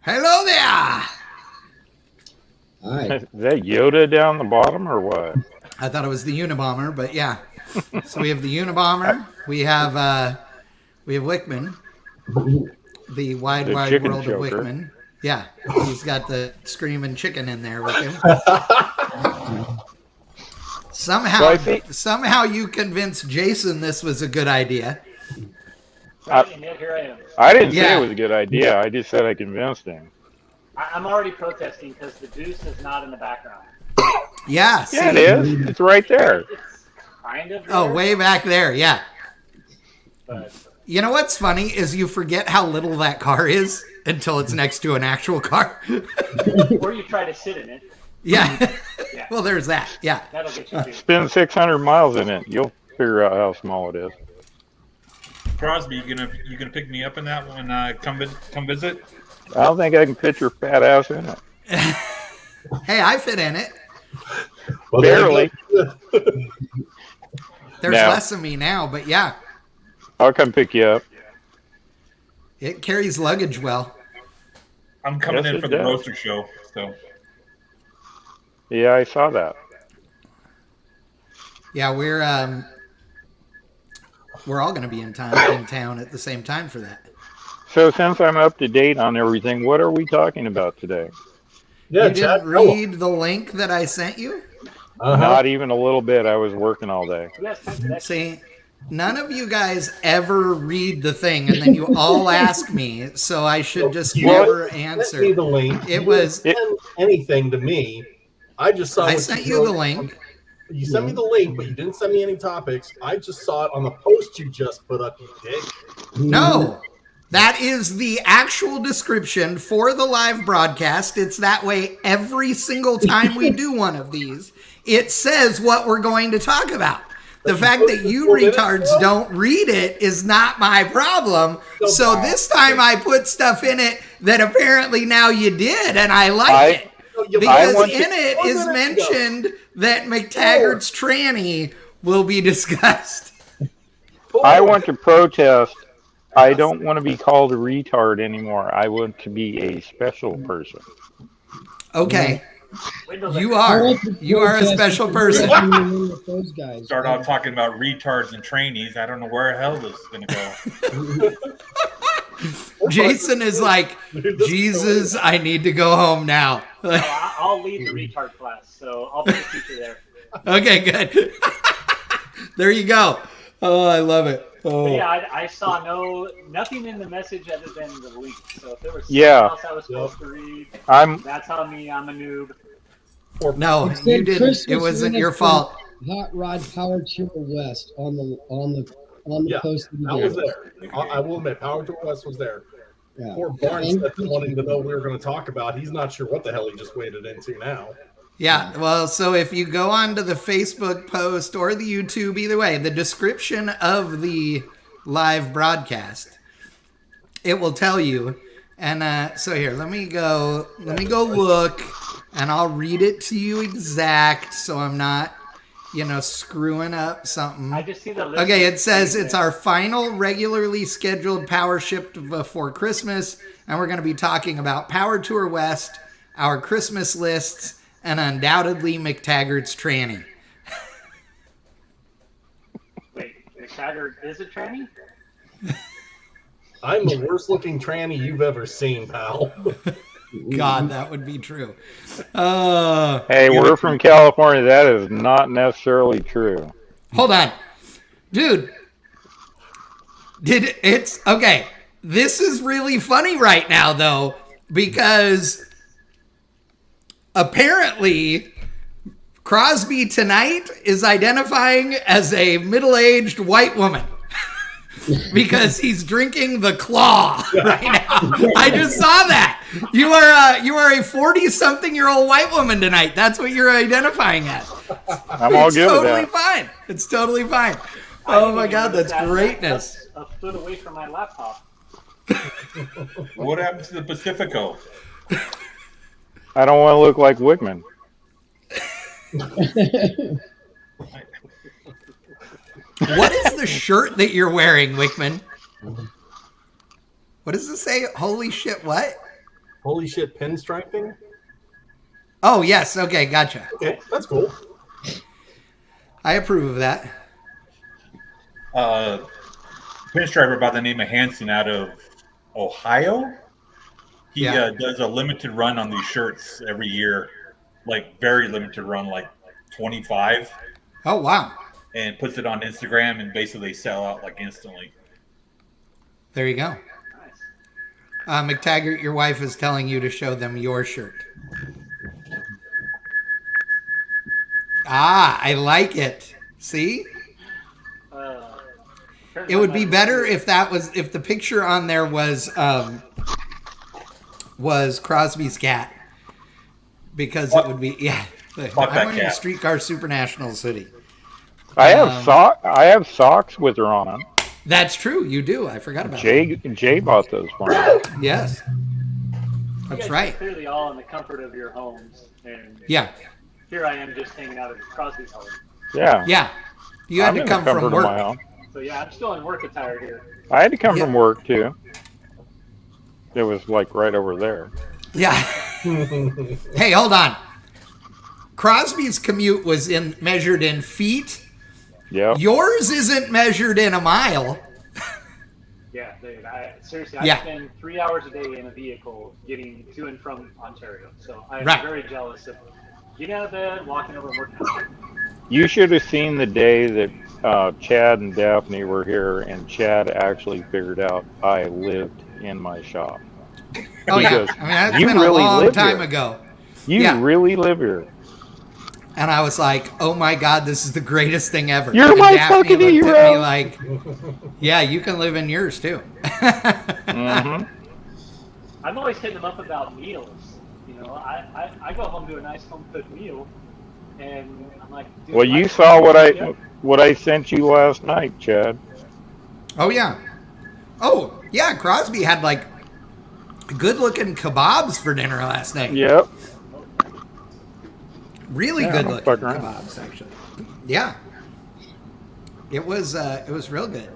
Hello there! Hi. Is that Yoda down the bottom or what? I thought it was the Unabomber, but yeah. So we have the Unabomber. We have Wickman, the wide world of choker. Wickman. Yeah, he's got the screaming chicken in there with him. Somehow you convinced Jason this was a good idea. Here I am. I didn't say it was a good idea. I just said I convinced him. I'm already protesting because the deuce is not in the background. Yeah, see? Yeah, it is. It's right there. It's kind of there, Oh, way back there, yeah. but You know what's funny is you forget how little that car is until it's next to an actual car. or you try to sit in it. Yeah. Yeah. Well, there's that. Yeah. That'll get you too. Spend 600 miles in it. You'll figure out how small it is. Crosby, you gonna pick me up in that when come visit? I don't think I can fit your fat ass in it. Hey, I fit in it. Well, Barely. There's less of me now, but yeah, I'll come pick you up. it carries luggage well. I'm coming Yes, in it for the does. roaster show, so Yeah, I saw that. Yeah, we're all going to be in town at the same time for that. So since I'm up to date on everything, what are we talking about today? Yeah, You didn't read the link that I sent you? Not even a little bit. I was working all day. You guys think that See, none of you guys ever read the thing, and then you all ask me, so I should just never Sent me answer. the link. It You was- didn't send anything to me. I just saw. I what sent you the link. You sent me the link, but you didn't send me any topics. I just saw it on the post you just put up, you dick. No, that is the actual description for the live broadcast. It's that way every single time we do one of these. It says what we're going to talk about. The fact that you retards don't read it is not my problem. So this time I put stuff in it that apparently now you did, and I like it. Because in it is mentioned that McTaggart's tranny will be discussed. I want to protest I don't want to be called a retard anymore. I want to be a special person. Okay. Window You licker. are. You are a special person. Those guys. Start off talking about retards and trainees. I don't know where the hell this is going to go. Jason is like, Jesus, I need to go home now. I'll lead the retard class, so I'll be the teacher there. Okay, good. There you go. Oh, I love it. But Oh. yeah, I saw nothing in the message other than the link. So if there was something Yeah. else I was supposed to read, I'm that's on me. I'm a noob. No, It said you didn't. Christmas It wasn't your Eve fault. Hot Rod Power Tour West on the Yeah, post. I was there. I will admit, Power Tour West was there. Yeah. Poor Barnes wanting to know what we were going to talk about. He's not sure what the hell he just waded into now. Yeah, well, so if you go onto the Facebook post or the YouTube, either way, the description of the live broadcast, it will tell you. And so here, let me go look, and I'll read it to you exact, so I'm not, screwing up something. I just see the list. Okay, it says it's our final regularly scheduled Powershift before Christmas, and we're going to be talking about Power Tour West, our Christmas lists, and undoubtedly McTaggart's tranny. Wait, McTaggart is a tranny? I'm the worst looking tranny you've ever seen, pal. God, that would be true. Hey, we're from California. That is not necessarily true. Hold on. Dude. Okay. This is really funny right now, though, because apparently Crosby tonight is identifying as a middle-aged white woman. Because he's drinking the Claw right now. I just saw that. You are a 40-something-year-old white woman tonight. That's what you're identifying as. I'm all good with that. It's totally fine. It's totally fine. Oh my God, that's greatness. That's a foot away from my laptop. What happened to the Pacifico? I don't want to look like Wickman. What is the shirt that you're wearing, Wickman? What does it say? Holy shit, what? Holy shit, pinstriping? Oh, yes. Okay, gotcha. Okay, that's cool. I approve of that. Pinstriper by the name of Hanson out of Ohio. He does a limited run on these shirts every year, like very limited run, like 25. Oh, wow. And puts it on Instagram and basically sell out like instantly. There you go. McTaggart, your wife is telling you to show them your shirt. Ah, I like it. See? It would be better if the picture on there was Crosby's cat, because it would be I'm wearing a Streetcar Supernationals hoodie. I have socks with her on them. That's true. You do. I forgot about that. Jay bought those for me. Yes. That's right. Clearly all in the comfort of your homes. And yeah. Here I am just hanging out at Crosby's home. Yeah. Yeah. You had to come from work. So yeah, I'm still in work attire here. I had to come from work too. It was like right over there. Yeah. Hey, hold on. Crosby's commute was measured in feet. Yeah. Yours isn't measured in a mile. Yeah, dude. Seriously, I spend 3 hours a day in a vehicle getting to and from Ontario. So I'm very jealous of getting out of bed, walking over and working out. You should have seen the day that Chad and Daphne were here, and Chad actually figured out I lived in my shop. Oh, yeah. I mean, that's been a long time ago. You really live here. And I was like, oh my God, this is the greatest thing ever. You're my fucking hero. At me like, yeah, you can live in yours too. Mm-hmm. I'm always hitting them up about meals. You know, I go home to a nice home cooked meal, and I'm like, well, you saw what I sent you last night, Chad. Oh yeah. Oh yeah, Crosby had like good looking kebabs for dinner last night. Yep. Really good looking kebabs, actually. Yeah. It was real good.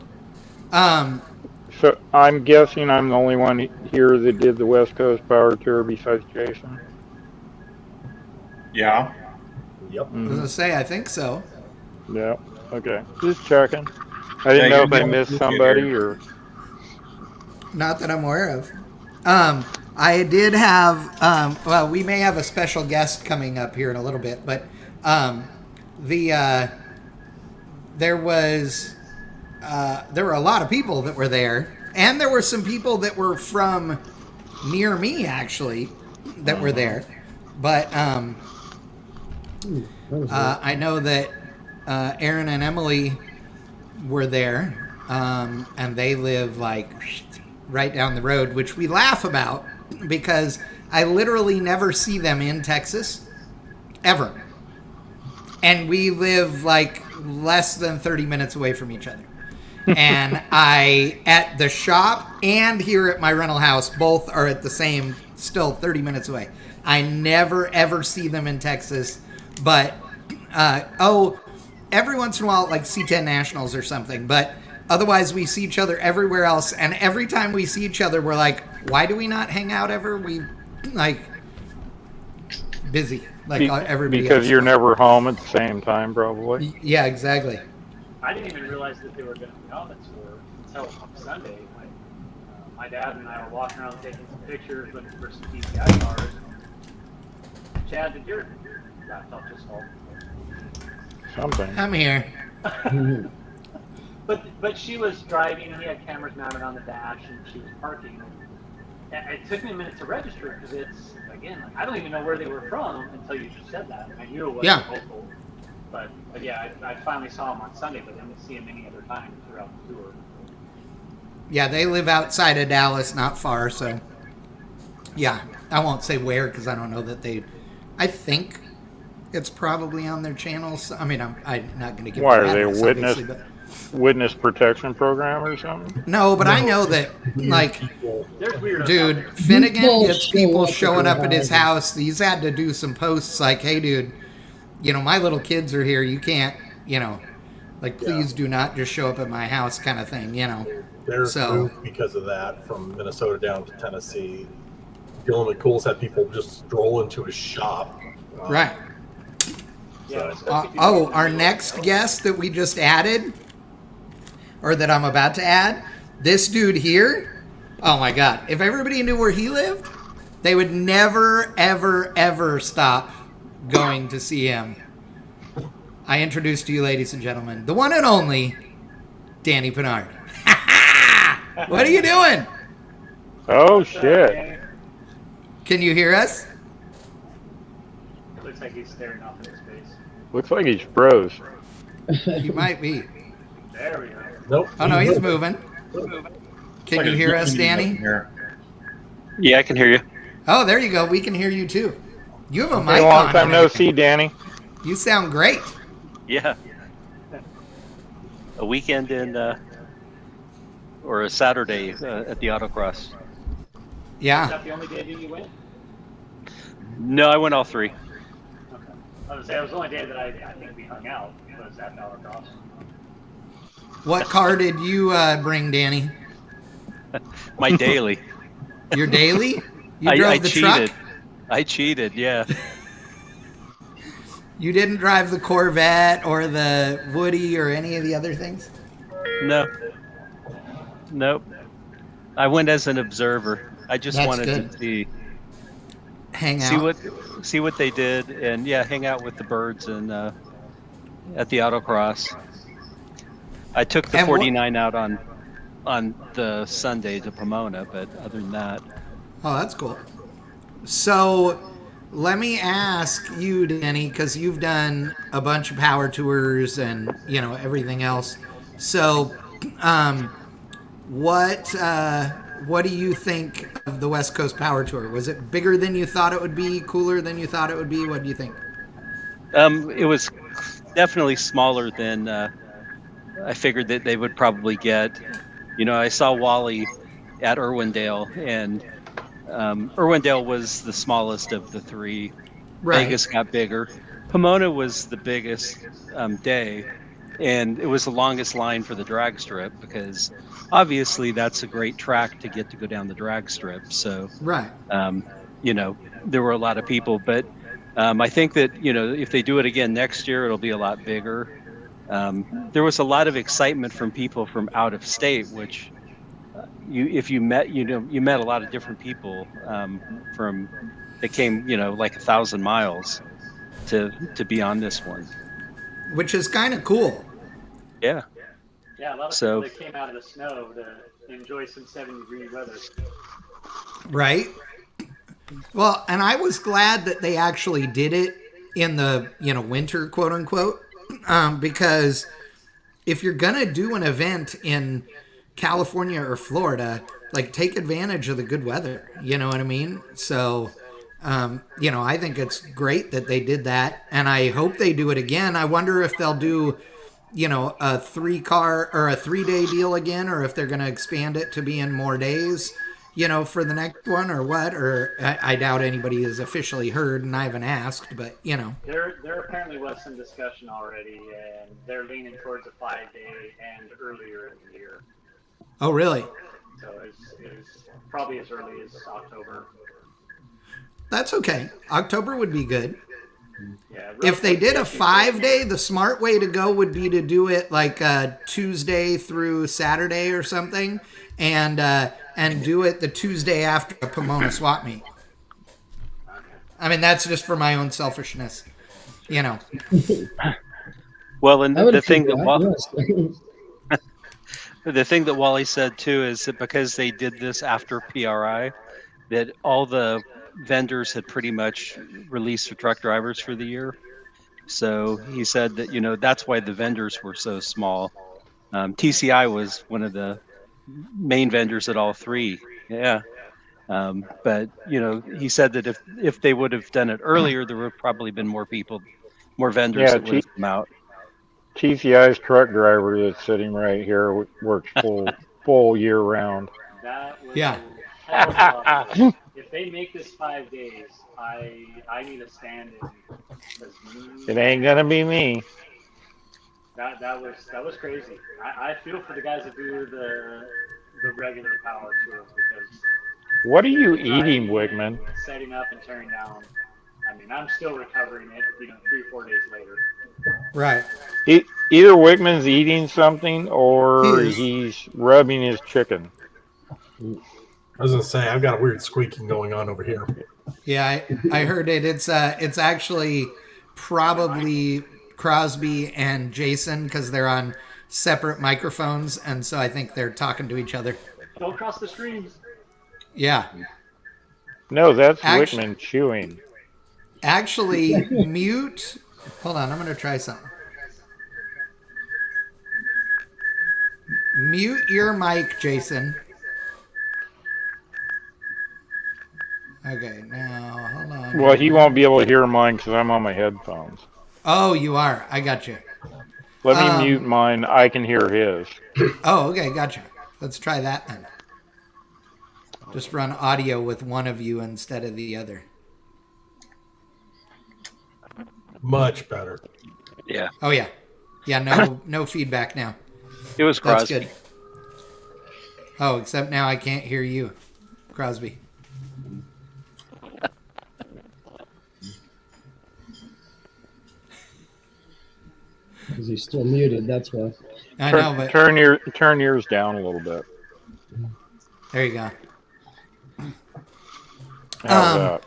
So I'm guessing I'm the only one here that did the West Coast Power Tour besides Jason. Yeah. Yep. I was gonna say, I think so. Yeah. Okay. Just checking. I didn't Yeah, know you're if the I only missed one here. somebody or. Not that I'm aware of. I did have. Well, we may have a special guest coming up here in a little bit, but the there was there were a lot of people that were there, and there were some people that were from near me actually that were there. But I know that Aaron and Emily were there, and they live like right down the road, which we laugh about because I literally never see them in Texas ever. And we live like less than 30 minutes away from each other. And I, at the shop and here at my rental house, both are at the same, still 30 minutes away. I never ever see them in Texas, but, every once in a while, like C10 Nationals or something, but otherwise we see each other everywhere else. And every time we see each other, we're like, why do we not hang out ever? We, like, busy, like everybody Because else. you're never home at the same time, probably. Yeah, exactly. I didn't even realize that they were going to be on the tour until Sunday. My dad and I were walking around taking some pictures, looking for some PCI cars. Chad, did your laptop just fall? Something. I'm here. But she was driving, and he had cameras mounted on the dash, and she was parking. And it took me a minute to register because it's, again, like, I don't even know where they were from until you just said that. I knew it wasn't local. But yeah, I finally saw them on Sunday, but I didn't see them any other time throughout the tour. Yeah, they live outside of Dallas, not far, so yeah, I won't say where because I don't know that they. I think it's probably on their channels. I mean, I'm not going to give. Why their are they address, witness protection program or something? No, but I know that, like, There's weirdos dude, out there. Finnegan gets people show up showing at up at your his house. He's had to do some posts like, "Hey, dude, you know, my little kids are here. You can't, you know, like, please do not just show up at my house," kind of thing, you know. There's moved because of that from Minnesota down to Tennessee. Dylan McCool's had people just stroll into his shop. Right. Yeah, Our next guest that we just added, or that I'm about to add, this dude here, oh my God. If everybody knew where he lived, they would never, ever, ever stop going to see him. I introduce to you, ladies and gentlemen, the one and only Danny Pinard. What are you doing? Oh, shit. Can you hear us? Looks like he's staring off into space. Looks like he's froze. He might be. There we go. Nope. Oh, no, he's moving. Can you hear us, Danny? Yeah, I can hear you. Oh, there you go. We can hear you, too. You have a mic Hey, on. long time and no everything. see, Danny. You sound great. Yeah. A weekend in, or a Saturday at the autocross. Is Yeah. that the only day that you went? No, I went all three. Okay. I was gonna say, it was the only day that I think we hung out was at Powercross. What car did you bring, Danny? My daily. Your daily? You drove I the cheated. truck? I cheated, yeah. You didn't drive the Corvette or the Woody or any of the other things? No. Nope. I went as an observer. I just That's wanted good. to see Hang out. what they did, and yeah, hang out with the birds and at the autocross. I took the And 49 out on the Sunday to Pomona, but other than that, Oh, that's cool. So let me ask you, Danny, because you've done a bunch of power tours and, you know, everything else. So what do you think of the West Coast Power Tour? Was it bigger than you thought it would be, cooler than you thought it would be? What do you think? it was definitely smaller than I figured that they would probably get. You know, I saw Wally at Irwindale, and Irwindale was the smallest of the three. Right. Vegas got bigger. Pomona was the biggest day, and it was the longest line for the drag strip because obviously that's a great track to get to go down the drag strip. So, Right. you know, there were a lot of people, but I think that, you know, if they do it again next year, it'll be a lot bigger. There was a lot of excitement from people from out of state, which if you met, you know, you met a lot of different people from that came, you know, like 1,000 miles to be on this one. Which is kind of cool. Yeah. Yeah, a lot of people So that came out of the snow to enjoy some 70-degree weather. Right. Well, and I was glad that they actually did it in the, winter, quote unquote, because if you're going to do an event in California or Florida, like take advantage of the good weather. You know what I mean? So, I think it's great that they did that. And I hope they do it again. I wonder if they'll do, a 3-car or a 3-day deal again, or if they're going to expand it to be in more days, for the next one or what. Or I doubt anybody has officially heard and I haven't asked, but, There apparently was some discussion already, and they're leaning towards a 5-day and earlier in the year. Oh, really? So it's probably as early as October. That's okay. October would be good. Yeah, If they did a 5-day, the smart way to go would be to do it like Tuesday through Saturday or something, and do it the Tuesday after a Pomona swap meet. I mean, that's just for my own selfishness, Well, and I would the thing agree that yes. the thing that Wally said too is that because they did this after PRI, that all the vendors had pretty much released their truck drivers for the year. So he said that, you know, that's why the vendors were so small. TCI was one of the main vendors at all three. Yeah. But, you know, he said that if they would have done it earlier, there would have probably been more people, more vendors Yeah, that would have come out. TCI's truck driver that's sitting right here works full year round. That was Yeah. a hell of a lot of work. If they make this 5 days, I need a stand-in. 'Cause It ain't gonna be me. that was crazy. I feel for the guys that do the regular power tours because What are you eating, driving Wigman? in, setting up and tearing down. I mean, I'm still recovering it, 3-4 days later. Right. Either Wigman's eating something or He is. he's rubbing his chicken. I was gonna say I've got a weird squeaking going on over here. Yeah, I heard it. It's actually probably Crosby and Jason because they're on separate microphones, and so I think they're talking to each other. Don't cross the streams. Yeah. No, that's Actu- Wigman chewing. Actually, mute. Hold on, I'm gonna try something. Mute your mic, Jason. Okay, now hold on. Well, he won't be able to hear mine because I'm on my headphones. Oh, you are. I got you. Let me mute mine. I can hear his. Oh, okay, gotcha. Let's try that then. Just run audio with one of you instead of the other. Much better. Yeah. Oh yeah, yeah. No feedback now. It was That's Crosby. good. Oh, except now I can't hear you, Crosby. Because he's still muted, that's why. I know, but Turn yours down a little bit. there you go. How's that?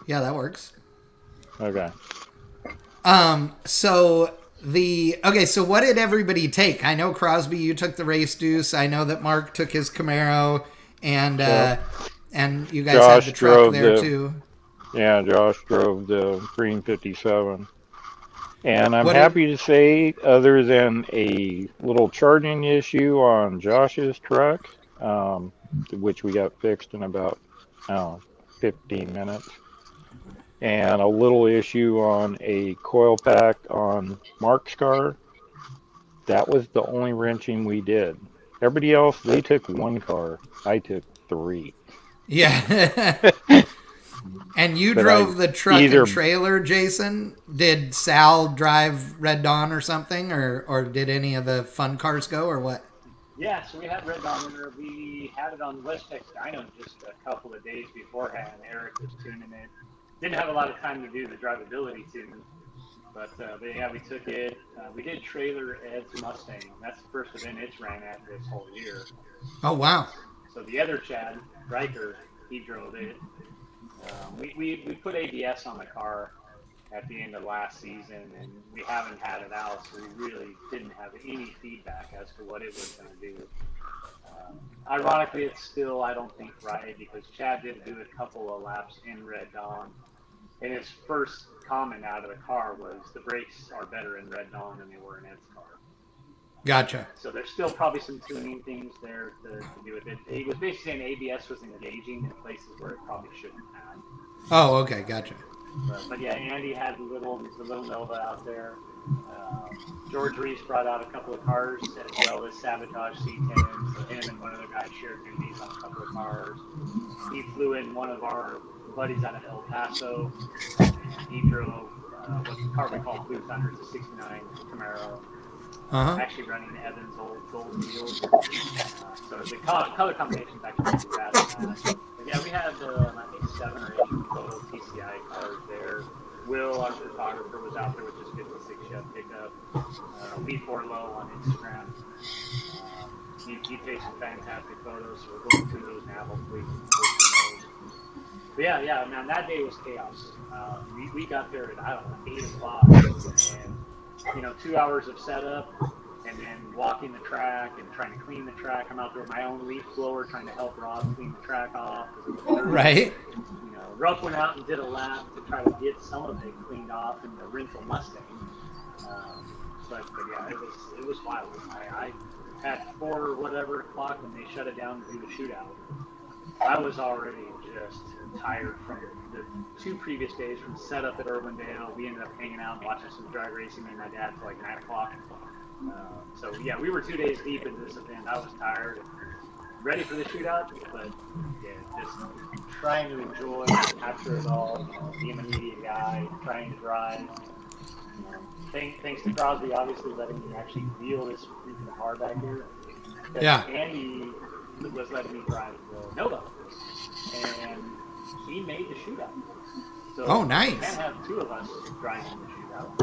Yeah, that works. Okay. So what did everybody take? I know Crosby, you took the race deuce. I know that Mark took his Camaro, and you guys had the truck there too. Yeah, Josh drove the Green 57. And I'm happy to say, other than a little charging issue on Josh's truck, which we got fixed in about 15 minutes, and a little issue on a coil pack on Mark's car, that was the only wrenching we did. Everybody else, they took one car. I took 3. Yeah. And you But drove the truck either- and trailer, Jason? Did Sal drive Red Dawn or something, or did any of the fun cars go, or what? Yeah, so we had Red Dawn in there. We had it on West Texas Dyno just a couple of days beforehand. Eric was tuning it. Didn't have a lot of time to do the drivability tune, but yeah, we took it. We did trailer Ed's Mustang. That's the first event it's ran at this whole year. Oh, wow. So the other Chad, Riker, he drove it. We put ABS on the car at the end of last season, and we haven't had it out, so we really didn't have any feedback as to what it was going to do. Ironically, it's still, I don't think, right, because Chad did do a couple of laps in Red Dawn, and his first comment out of the car was the brakes are better in Red Dawn than they were in Ed's car. Gotcha. So there's still probably some tuning things there to do with it. He was basically saying ABS was engaging in places where it probably shouldn't have. Oh, okay, gotcha. But yeah, Andy had the little Nova out there. George Reese brought out a couple of cars as well as Sabotage C10s. So him and one other guy shared duties on a couple of cars. He flew in one of our buddies out of El Paso. And he drove what the car we call Blue Thunder. It's a 69 Camaro. Actually running Evan's old gold wheels. So the color combination is actually pretty rad. But yeah, we had, I think, 7 or 8 total PCI cars there. Will, our photographer, was out there with his 56 Chevy pickup. B4 Low on Instagram. He takes some fantastic photos, so we're going through those now, hopefully. But yeah, man, that day was chaos. We got there at, I don't know, 8 o'clock, and 2 hours of setup, and then walking the track and trying to clean the track. I'm out there with my own leaf blower trying to help Rob clean the track off. Right. Ruff went out and did a lap to try to get some of it cleaned off in the rental Mustang. But yeah, it was wild. I had 4 or whatever o'clock when they shut it down to do the shootout. I was already just tired from the 2 previous days from setup at Irwindale. We ended up hanging out and watching some drag racing with my dad till like 9 o'clock. So yeah, we were 2 days deep into this event. I was tired and ready for the shootout, but yeah, just trying to enjoy, capture it all, being a media guy, trying to drive. Thanks to Crosby, obviously letting me actually wheel this freaking car back here. Yeah. Andy was letting me drive the Nova, and he made the shootout. So oh, nice. You can't have 2 of us driving the shootout.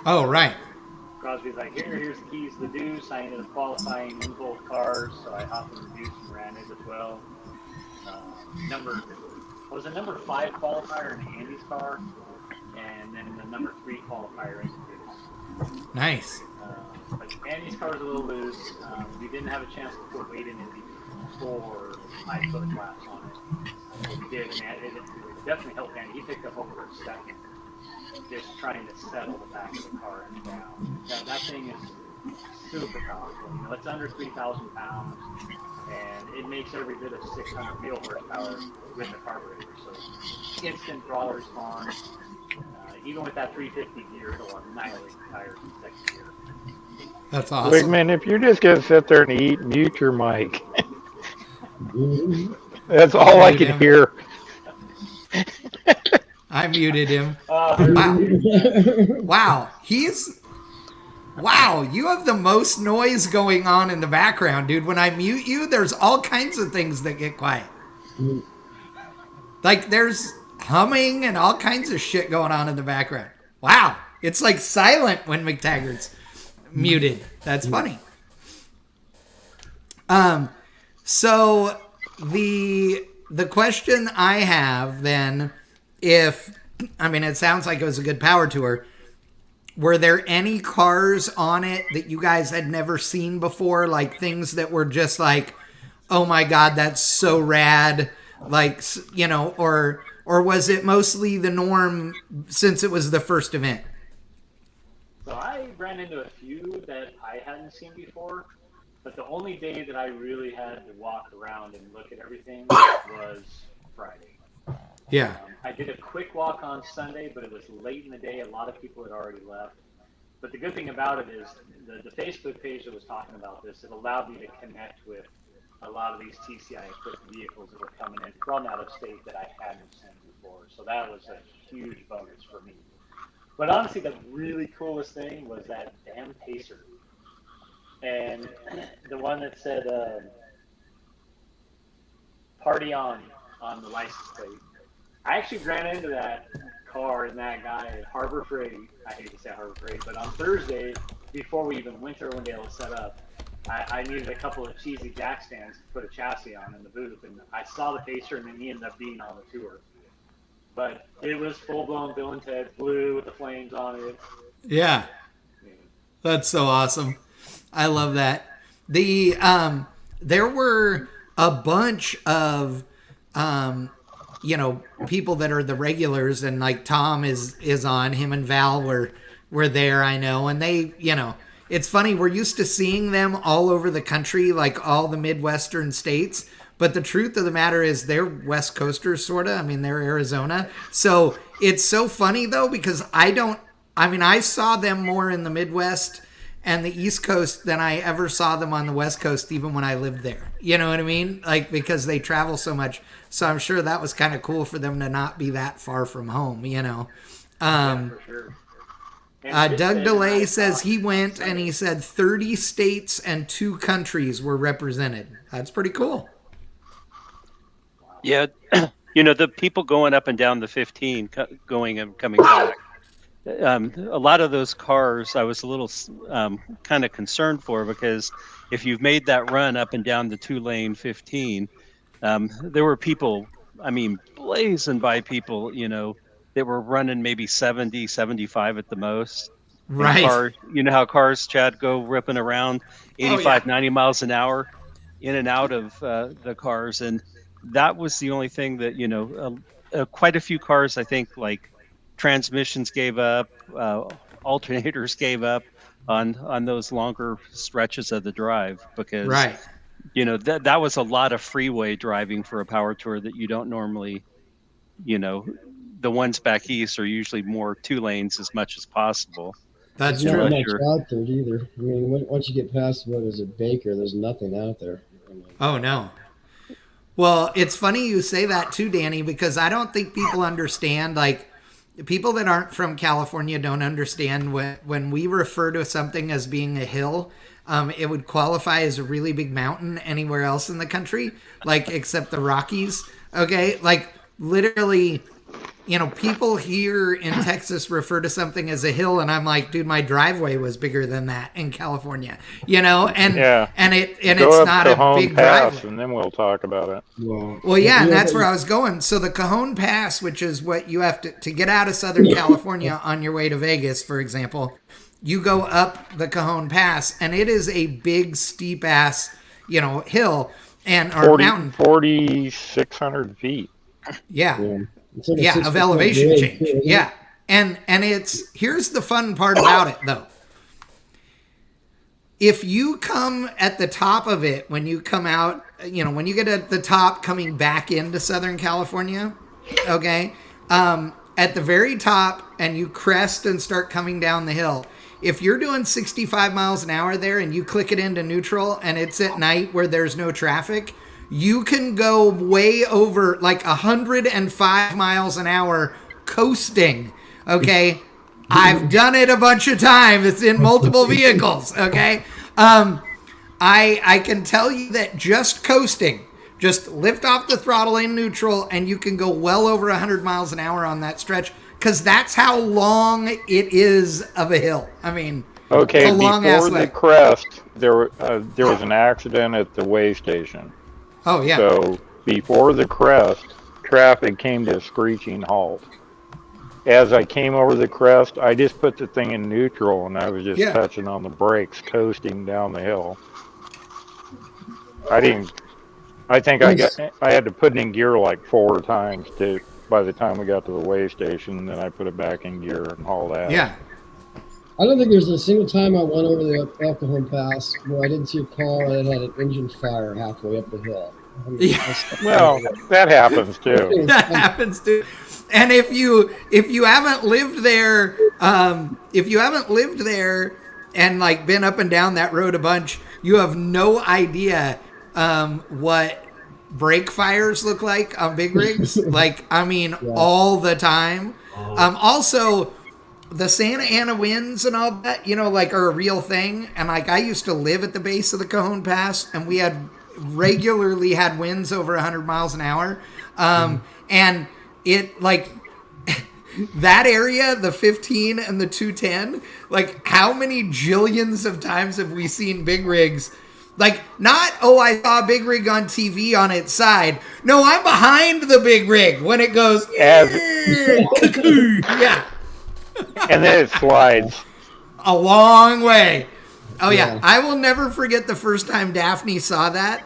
Oh, right. Crosby's like, here's the keys to the Deuce. I ended up qualifying in both cars, so I hopped in the Deuce and ran it as well. Number 5 qualifier in Andy's car, and then the number 3 qualifier in the Deuce. Nice. But Andy's car was a little loose. We didn't have a chance to put weight in it before I put laps on it. We did, and it definitely helped Andy. He picked up over a second just trying to settle the back of the car down. That thing is super powerful. It's under 3,000 pounds, and it makes every bit of 600 wheel horsepower with the carburetor. So instant throttle response. Even with that 350 gear, it'll annihilate the tires in second gear. That's awesome. Wigman, if you're just going to sit there and eat, mute your mic. That's all I can hear. I muted him. Wow. Wow, you have the most noise going on in the background, dude. When I mute you, there's all kinds of things that get quiet. Like there's humming and all kinds of shit going on in the background. Wow. It's like silent when McTaggart's muted. That's funny. So the question I have then, it sounds like it was a good power tour. Were there any cars on it that you guys had never seen before? Like things that were just like, oh my God, that's so rad. Like, or was it mostly the norm since it was the first event? So I ran into a few that I hadn't seen before, but the only day that I really had to walk around and look at everything was Friday. Yeah. I did a quick walk on Sunday, but it was late in the day. A lot of people had already left. But the good thing about it is the Facebook page that was talking about this, it allowed me to connect with a lot of these TCI equipped vehicles that were coming in from out of state that I hadn't seen before. So that was a huge bonus for me. But honestly, the really coolest thing was that damn Pacer. And the one that said "Party on" the license plate. I actually ran into that car and that guy at Harbor Freight. I hate to say Harbor Freight, but on Thursday, before we even went to Irwindale to set up, I needed a couple of cheesy jack stands to put a chassis on in the booth, and I saw the Pacer, and then he ended up being on the tour. But it was full-blown Bill and Ted, blue with the flames on it. Yeah. That's so awesome. I love that. There were a bunch of people that are the regulars, and like Tom is on, him and Val were there, I know, and they, it's funny, we're used to seeing them all over the country, like all the Midwestern states, but the truth of the matter is they're West Coasters, sort of. I mean, they're Arizona. So it's so funny though, because I saw them more in the Midwest and the East Coast than I ever saw them on the West Coast, even when I lived there. You know what I mean? Like, because they travel so much. So I'm sure that was kind of cool for them to not be that far from home, Yeah, for sure. Doug DeLay says he went and he said 30 states and 2 countries were represented. That's pretty cool. Yeah. The people going up and down the 15, going and coming back. A lot of those cars I was a little kind of concerned for, because if you've made that run up and down the 2-lane 15, there were people, blazing by people, that were running maybe 70, 75 at the most. Right. Cars, how cars, Chad, go ripping around 85, 90 miles an hour in and out of the cars. And that was the only thing that, quite a few cars, I think, like, transmissions gave up, alternators gave up on those longer stretches of the drive, because that was a lot of freeway driving for a power tour that you don't normally, the ones back east are usually more 2 lanes as much as possible. That's there's true. not much out there either. I mean, once you get past what is it, Baker, there's nothing out there. Oh no. Well, it's funny you say that too, Danny, because I don't think people understand, like, people that aren't from California don't understand when we refer to something as being a hill, it would qualify as a really big mountain anywhere else in the country, like except the Rockies. Okay. Like literally, people here in Texas refer to something as a hill, and I'm like, dude, my driveway was bigger than that in California, and it's not a big driveway. And then we'll talk about it. Well, yeah, and that's where I was going. So the Cajon Pass, which is what you have to get out of Southern California on your way to Vegas, for example, you go up the Cajon Pass, and it is a big, steep ass, hill or mountain. 4,600 feet. Yeah. Of elevation change. Yeah. And here's the fun part about it though. If you come at the top of it, when you come out, when you get at the top coming back into Southern California, okay, at the very top and you crest and start coming down the hill, if you're doing 65 miles an hour there and you click it into neutral and it's at night where there's no traffic, you can go way over like 105 miles an hour coasting. Okay. I've done it a bunch of times. It's in multiple vehicles. Okay. I can tell you that just coasting, just lift off the throttle in neutral and you can go well over 100 miles an hour on that stretch, because that's how long it is of a hill. I mean, okay, it's a long before the crest, there was an accident at the weigh station. Oh, yeah. So before the crest, traffic came to a screeching halt. As I came over the crest, I just put the thing in neutral and I was just touching on the brakes, coasting down the hill. I think I had to put it in gear like 4 times by the time we got to the weigh station, and then I put it back in gear and hauled out. Yeah. I don't think there's a single time I went over the El Cajon Pass where I didn't see a car that had an engine fire halfway up the hill. Well, that happens too. That happens too. And if you haven't lived there, and like been up and down that road a bunch, you have no idea what brake fires look like on big rigs. Like, I mean, all the time. Also, the Santa Ana winds and all that, you know, like, are a real thing. And like, I used to live at the base of the Cajon Pass, and we had regularly had winds over 100 miles an hour. And it, like, that area, the 15 and the 210, like, how many jillions of times have we seen big rigs? Like, not, oh, I saw a big rig on TV on its side. No, I'm behind the big rig when it goes, yeah. And then it slides a long way. Oh, yeah. I will never forget the first time Daphne saw that.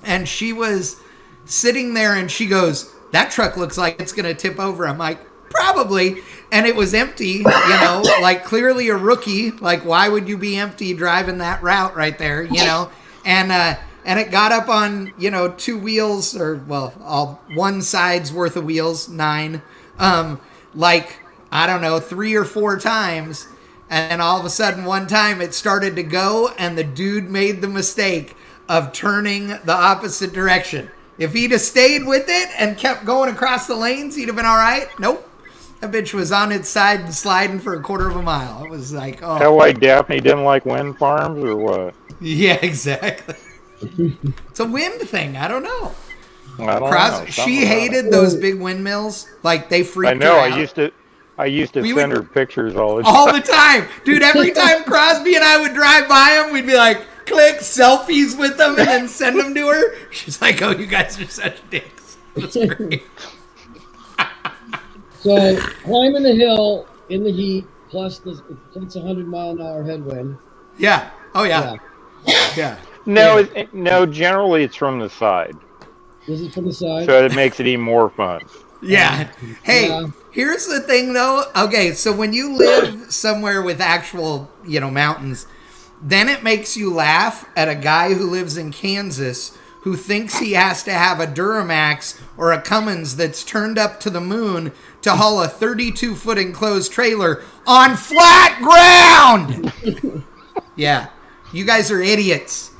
And she was sitting there and she goes, that truck looks like it's going to tip over. I'm like, probably. And it was empty, you know, like, clearly a rookie. Like, why would you be empty driving that route right there, you know? And it got up on, you know, two wheels, or, well, all one side's worth of wheels, 9. Like, I don't know, 3 or 4 times. And then all of a sudden, one time it started to go, and the dude made the mistake of turning the opposite direction. If he'd have stayed with it and kept going across the lanes, he'd have been all right. Nope. That bitch was on its side and sliding for a quarter of a mile. It was like, oh. How, like, Daphne didn't like wind farms or what? Yeah, exactly. It's a wind thing. I don't know. I don't know. She hated those big windmills. Like, they freaked her out. I used to send her pictures all the time. All the time. Dude, every time Crosby and I would drive by him, we'd be like, click selfies with them and then send them to her. She's like, oh, you guys are such dicks. That's great. So, climbing the hill in the heat, plus it's 100-mile-an-hour headwind. Yeah. Oh, yeah. Yeah. No, generally it's from the side. Is it from the side? So it makes it even more fun. Yeah. Hey, here's the thing, though. Okay, so when you live somewhere with actual, you know, mountains, then it makes you laugh at a guy who lives in Kansas who thinks he has to have a Duramax or a Cummins that's turned up to the moon to haul a 32-foot enclosed trailer on flat ground. Yeah. You guys are idiots.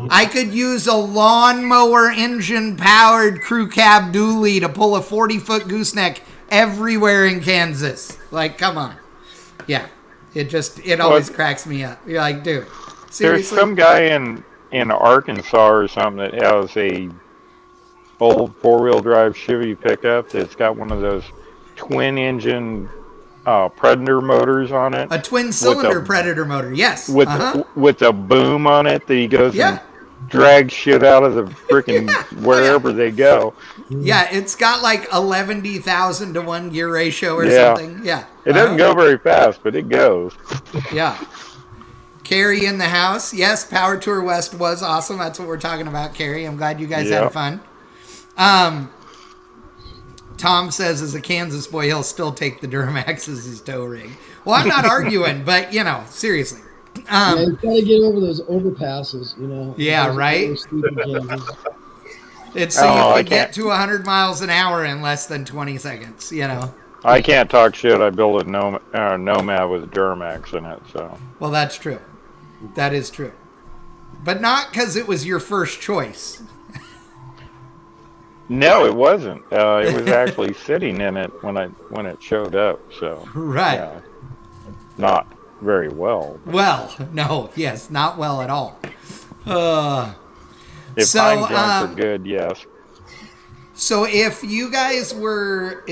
I could use a lawnmower engine-powered crew cab dually to pull a 40-foot gooseneck everywhere in Kansas. Like, come on. Yeah. It always cracks me up. You're like, dude, seriously? There's some guy in Arkansas or something that has a old 4-wheel drive Chevy pickup that's got one of those twin-engine Predator motors on it. A twin-cylinder Predator motor, yes. With a boom on it that he goes and drags shit out of the freaking wherever they go. Yeah, it's got like 11,000 to 1 gear ratio or something. Yeah. It doesn't go very fast, but it goes. Yeah. Carrie in the house. Yes, Power Tour West was awesome. That's what we're talking about, Carrie. I'm glad you guys had fun. Tom says, as a Kansas boy, he'll still take the Duramax as his tow rig. Well, I'm not arguing, but, you know, seriously. You gotta get over those overpasses, you know. Yeah, right? It's so you can get to 100 miles an hour in less than 20 seconds, you know. I can't talk shit. I built a Nomad with a Duramax in it, so. Well, that's true. That is true. But not because it was your first choice. No, it wasn't. It was actually sitting in it when it showed up. So right, not very well. Well, no, yes, not well at all. If pine joints are good, yes. So if you guys were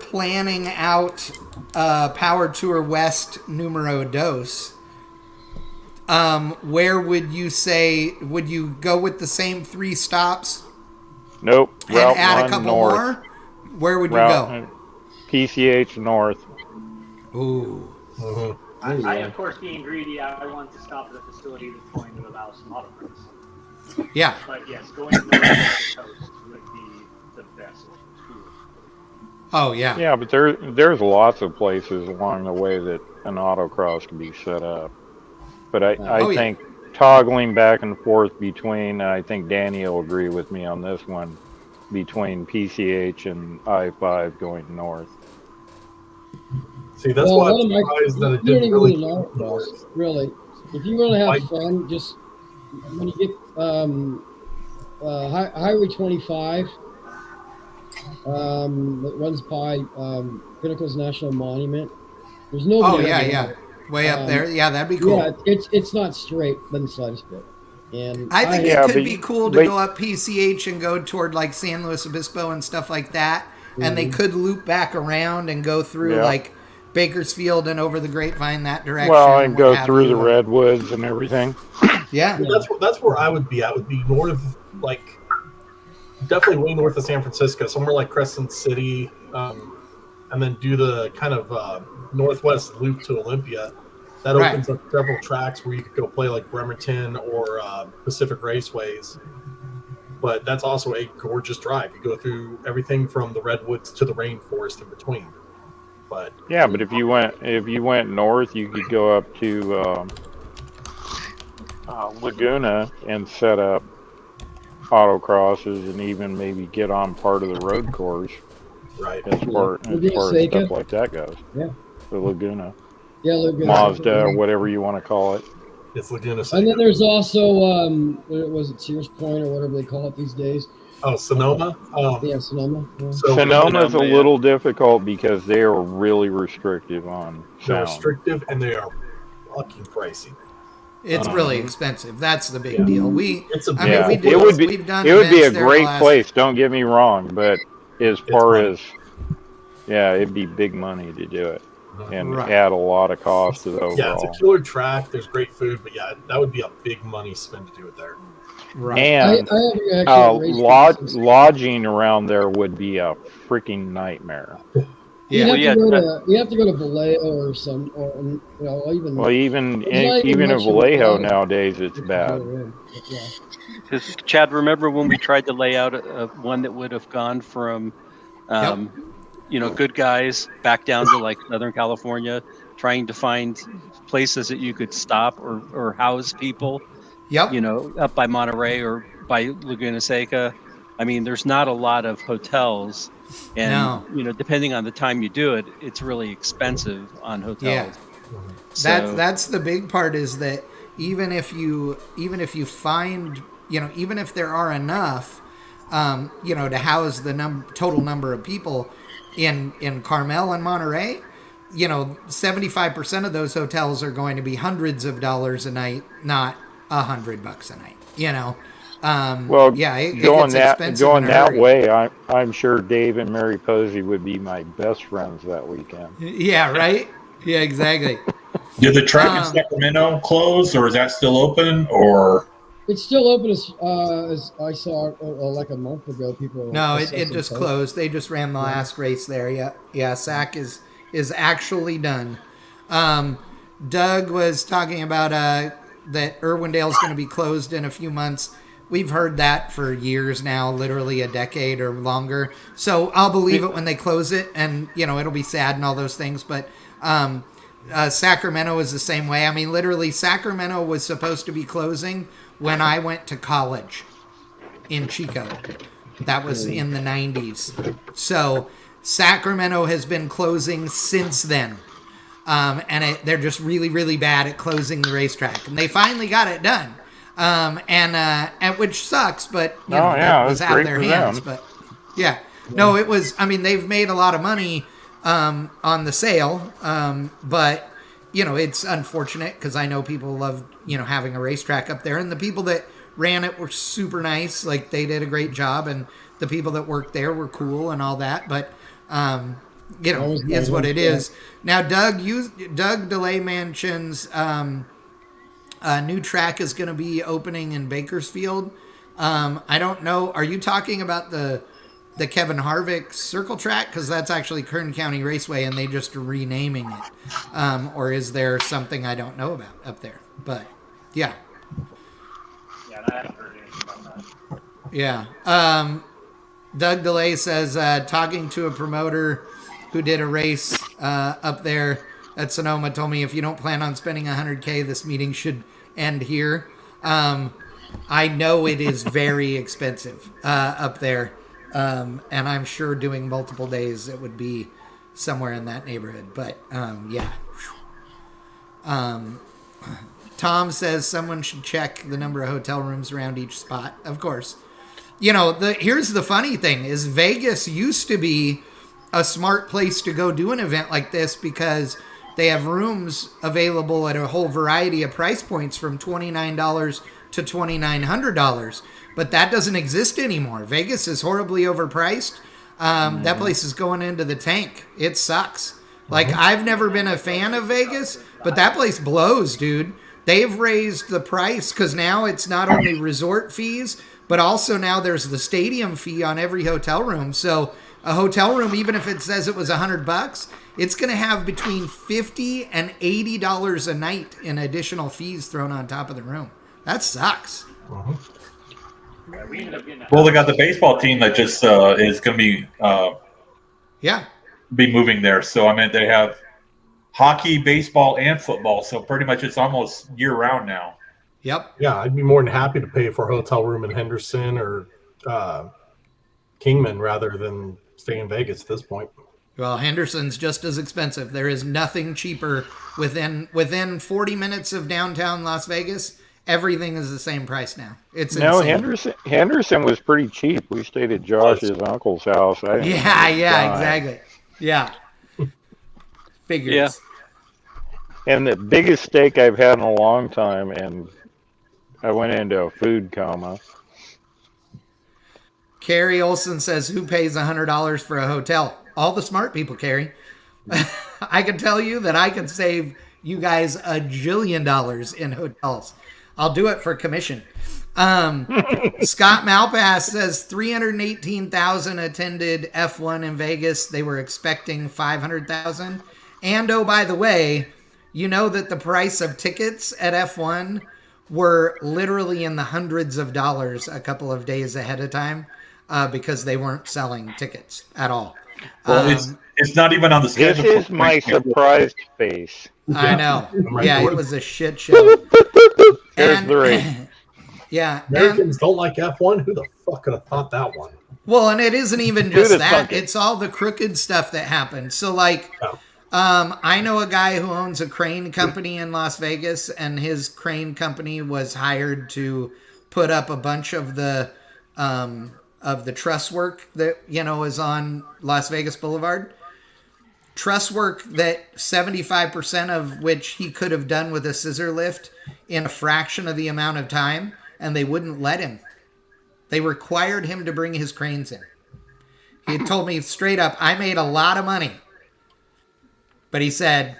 planning out Power Tour West numero dos, where would you say, would you go with the same 3 stops? Nope. And add a couple north. more? Where would you go? PCH north. Ooh. Mm-hmm. I, of course, being greedy, I want to stop at a facility that's going to allow some autocross. Yeah. But yes, going north of the coast would be the best tour. Oh, yeah. Yeah, but there's lots of places along the way that an autocross can be set up. But I think toggling back and forth between, I think Danny will agree with me on this one, between PCH and I-5 going north. See, that's why I'm surprised that it didn't really north. Really. If you want to have fun, just when you get Highway 25 that runs by Pinnacles National Monument. There's nobody. Oh yeah, ever yeah, there. way up there. Yeah, that'd be cool. Yeah, it's not straight, then the slightest bit. And I think Yeah, it could but be you- cool to but- go up PCH and go toward like San Luis Obispo and stuff like that. And they could loop back around and go through Yeah. like Bakersfield and over the Grapevine that direction. Well, and and what go have through you. the redwoods and everything. Yeah. That's where I would be at. Would be north, like definitely way north of San Francisco, somewhere like Crescent City, and then do the kind of northwest loop to Olympia. That opens up several tracks where you could go play like Bremerton or Pacific Raceways. But that's also a gorgeous drive. You go through everything from the redwoods to the rainforest in between. But Yeah, but if you went north, you could go up to Laguna and set up autocrosses and even maybe get on part of the road course right, as far as stuff like that goes. Yeah. The Laguna. Yeah, Laguna. Mazda or whatever you want to call it. it's Laguna. And then there's also was it Sears Point or whatever they call it these days? Oh, Sonoma. Yeah, Sonoma. Yeah. So Sonoma's a yeah. little difficult because they are really restrictive on they're sound. restrictive and they are fucking pricey. It's really expensive. That's the big deal. It's a Yeah, we it would be we've done it would be a events there great last- place. Don't get me wrong, but as far money. as it'd be big money to do it and Right. add a lot of cost to the Yeah, it's overall. a killer track. There's great food, but yeah, that would be a big money spend to do it there. Right. And I haven't actually raced lodging around there would be a freaking nightmare. Yeah. Well, yeah, You have to go to Vallejo or some, or even. Well, even It's not even in much of a Vallejo drive. nowadays, it's bad. Yeah. Because Chad, remember when we tried to lay out one that would have gone from, Good Guys back down to like Southern California, trying to find places that you could stop or house people, Yep. up by Monterey or by Laguna Seca. I mean, there's not a lot of hotels, and depending on the time you do it, it's really expensive on hotels. Yeah. That's the big part, is that even if you find, even if there are enough, to house the total number of people in Carmel and Monterey, 75% of those hotels are going to be hundreds of dollars a night, not $100 a night. Well, it going gets expensive going in a that hurry. way, I'm sure Dave and Mary Posey would be my best friends that weekend. Yeah, right. Yeah, exactly. Did the track in Sacramento close, or is that still open? Or It's still open as I saw like a month ago. People. No, it just closed. They just ran the last race there. Yeah. SAC is actually done. Doug was talking about that Irwindale is going to be closed in a few months. We've heard that for years now, literally a decade or longer. So I'll believe it when they close it, and it'll be sad and all those things. But Sacramento is the same way. I mean, literally, Sacramento was supposed to be closing when I went to college in Chico. That was in the 90s. So Sacramento has been closing since then. And they're just really, really bad at closing the racetrack. And they finally got it done. And which sucks, but it was out of their hands. But yeah, no, it was. I mean, they've made a lot of money on the sale, but it's unfortunate because I know people love having a racetrack up there, and the people that ran it were super nice. Like, they did a great job, and the people that worked there were cool and all that. But is what it is. Now, Doug DeLay mentions a new track is going to be opening in Bakersfield. I don't know. Are you talking about the Kevin Harvick Circle Track? Because that's actually Kern County Raceway, and they just renaming it. Or is there something I don't know about up there? But yeah. Yeah, I haven't heard anything about that. Yeah. Doug DeLay says, talking to a promoter who did a race up there at Sonoma, told me, if you don't plan on spending $100K, this meeting should end here. I know it is very expensive up there. And I'm sure doing multiple days, it would be somewhere in that neighborhood. But yeah. Tom says someone should check the number of hotel rooms around each spot. Of course. You know, here's the funny thing is Vegas used to be a smart place to go do an event like this because they have rooms available at a whole variety of price points from $29 to $2,900. But that doesn't exist anymore. Vegas is horribly overpriced. That place is going into the tank. It sucks. Like, I've never been a fan of Vegas, but that place blows, dude. They've raised the price because now it's not only resort fees, but also now there's the stadium fee on every hotel room. So a hotel room, even if it says it was $100, it's going to have between $50 and $80 a night in additional fees thrown on top of the room. That sucks. Well, they got the baseball team that just is going to be moving there. So I mean, they have hockey, baseball, and football. So pretty much it's almost year round now. Yep. Yeah, I'd be more than happy to pay for a hotel room in Henderson or Kingman rather than stay in Vegas at this point. Well, Henderson's just as expensive. There is nothing cheaper within 40 minutes of downtown Las Vegas. Everything is the same price now. It's insane. Henderson was pretty cheap. We stayed at Josh's uncle's house. Exactly. Yeah. Figures. Yeah. And the biggest steak I've had in a long time, and I went into a food coma. Carrie Olson says, who pays $100 for a hotel? All the smart people, Carrie. I can tell you that I can save you guys $1 jillion in hotels. I'll do it for commission. Scott Malpass says 318,000 attended F1 in Vegas. They were expecting 500,000. And oh, by the way, you know that the price of tickets at F1 were literally in the hundreds of dollars a couple of days ahead of time because they weren't selling tickets at all. Well, it's not even on the schedule. This is my surprised face. I know. Yeah, it was a shit show. There's the race. Yeah. Americans don't like F1. Who the fuck could have thought that one? Well, and it isn't even just that. It's all the crooked stuff that happened. So, like, I know a guy who owns a crane company in Las Vegas, and his crane company was hired to put up a bunch of the truss work that, you know, is on Las Vegas Boulevard. Truss work that 75% of which he could have done with a scissor lift in a fraction of the amount of time, and they wouldn't let him. They required him to bring his cranes in. He had told me straight up, I made a lot of money. But he said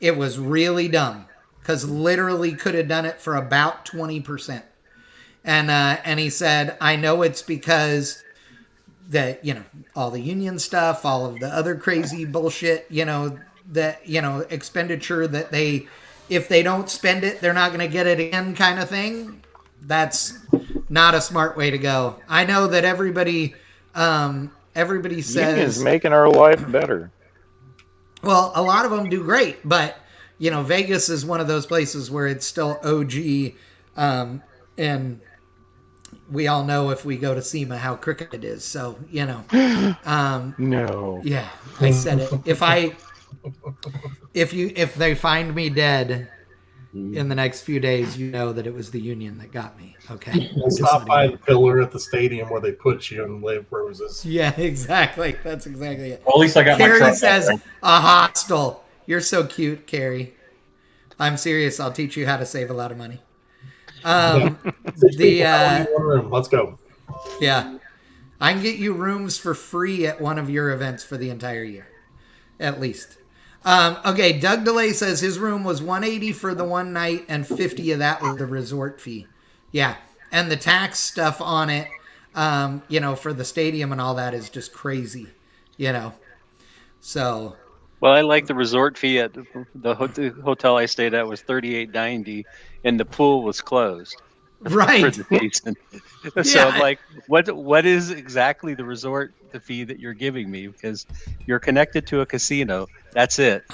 it was really dumb because literally could have done it for about 20%. And he said, I know it's because that, you know, all the union stuff, all of the other crazy bullshit, you know, that, you know, expenditure that if they don't spend it, they're not going to get it again kind of thing. That's not a smart way to go. I know that everybody says Union's making our life better. Well, a lot of them do great, but, you know, Vegas is one of those places where it's still OG, and we all know if we go to SEMA how crooked it is. So, you know. No. Yeah, I said it. If they find me dead in the next few days, you know that it was the union that got me. Okay. We'll stop by the pillar at the stadium where they put you and lay roses. Yeah, exactly. That's exactly it. Well, at least I got Carrie my truck says back, right? a hostel. You're so cute, Carrie. I'm serious. I'll teach you how to save a lot of money. One room. Let's go. Yeah. I can get you rooms for free at one of your events for the entire year. At least. Okay, Doug DeLay says his room was $180 for the one night and $50 of that was the resort fee. Yeah. And the tax stuff on it, you know, for the stadium and all that is just crazy, you know. So. Well, I like the resort fee at the hotel I stayed at was $38.90, and the pool was closed. Right. For the season. So I'm like, what is exactly the fee that you're giving me? Because you're connected to a casino. That's it.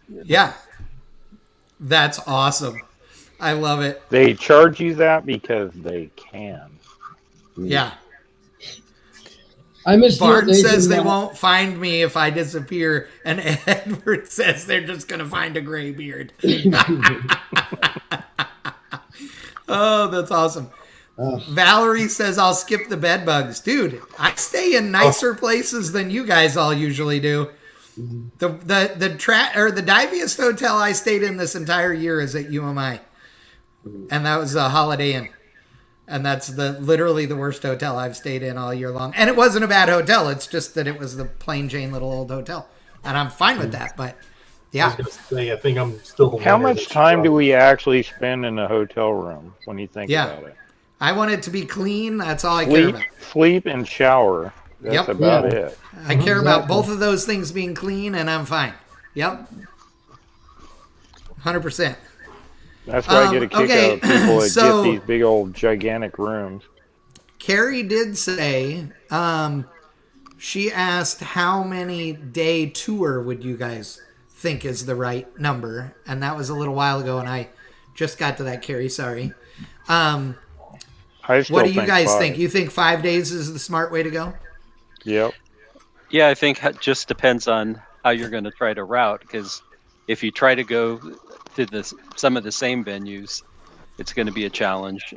Yeah. That's awesome. I love it. They charge you that because they can. Yeah. I missed Bart says they won't find me if I disappear, and Edward says they're just going to find a gray beard. Oh, that's awesome. Valerie says I'll skip the bed bugs. Dude, I stay in nicer places than you guys all usually do. The diviest hotel I stayed in this entire year is at UMI. And that was a Holiday Inn. And that's literally the worst hotel I've stayed in all year long. And it wasn't a bad hotel. It's just that it was the plain Jane little old hotel. And I'm fine with that, but yeah. I was going to say, I think I'm still the How much time do we actually spend in a hotel room when you think about it? I want it to be clean. That's all I care about. Sleep and shower. That's about it. I care about both of those things being clean, and I'm fine. Yep. 100%. That's why I get a kick out of people that get these big old gigantic rooms. Carrie did say, she asked how many day tour would you guys think is the right number? And that was a little while ago, and I just got to that, Carrie. Sorry. What do you guys think? You think 5 days is the smart way to go? Yep. Yeah, I think it just depends on how you're going to try to route, because if you try to go to some of the same venues, it's going to be a challenge.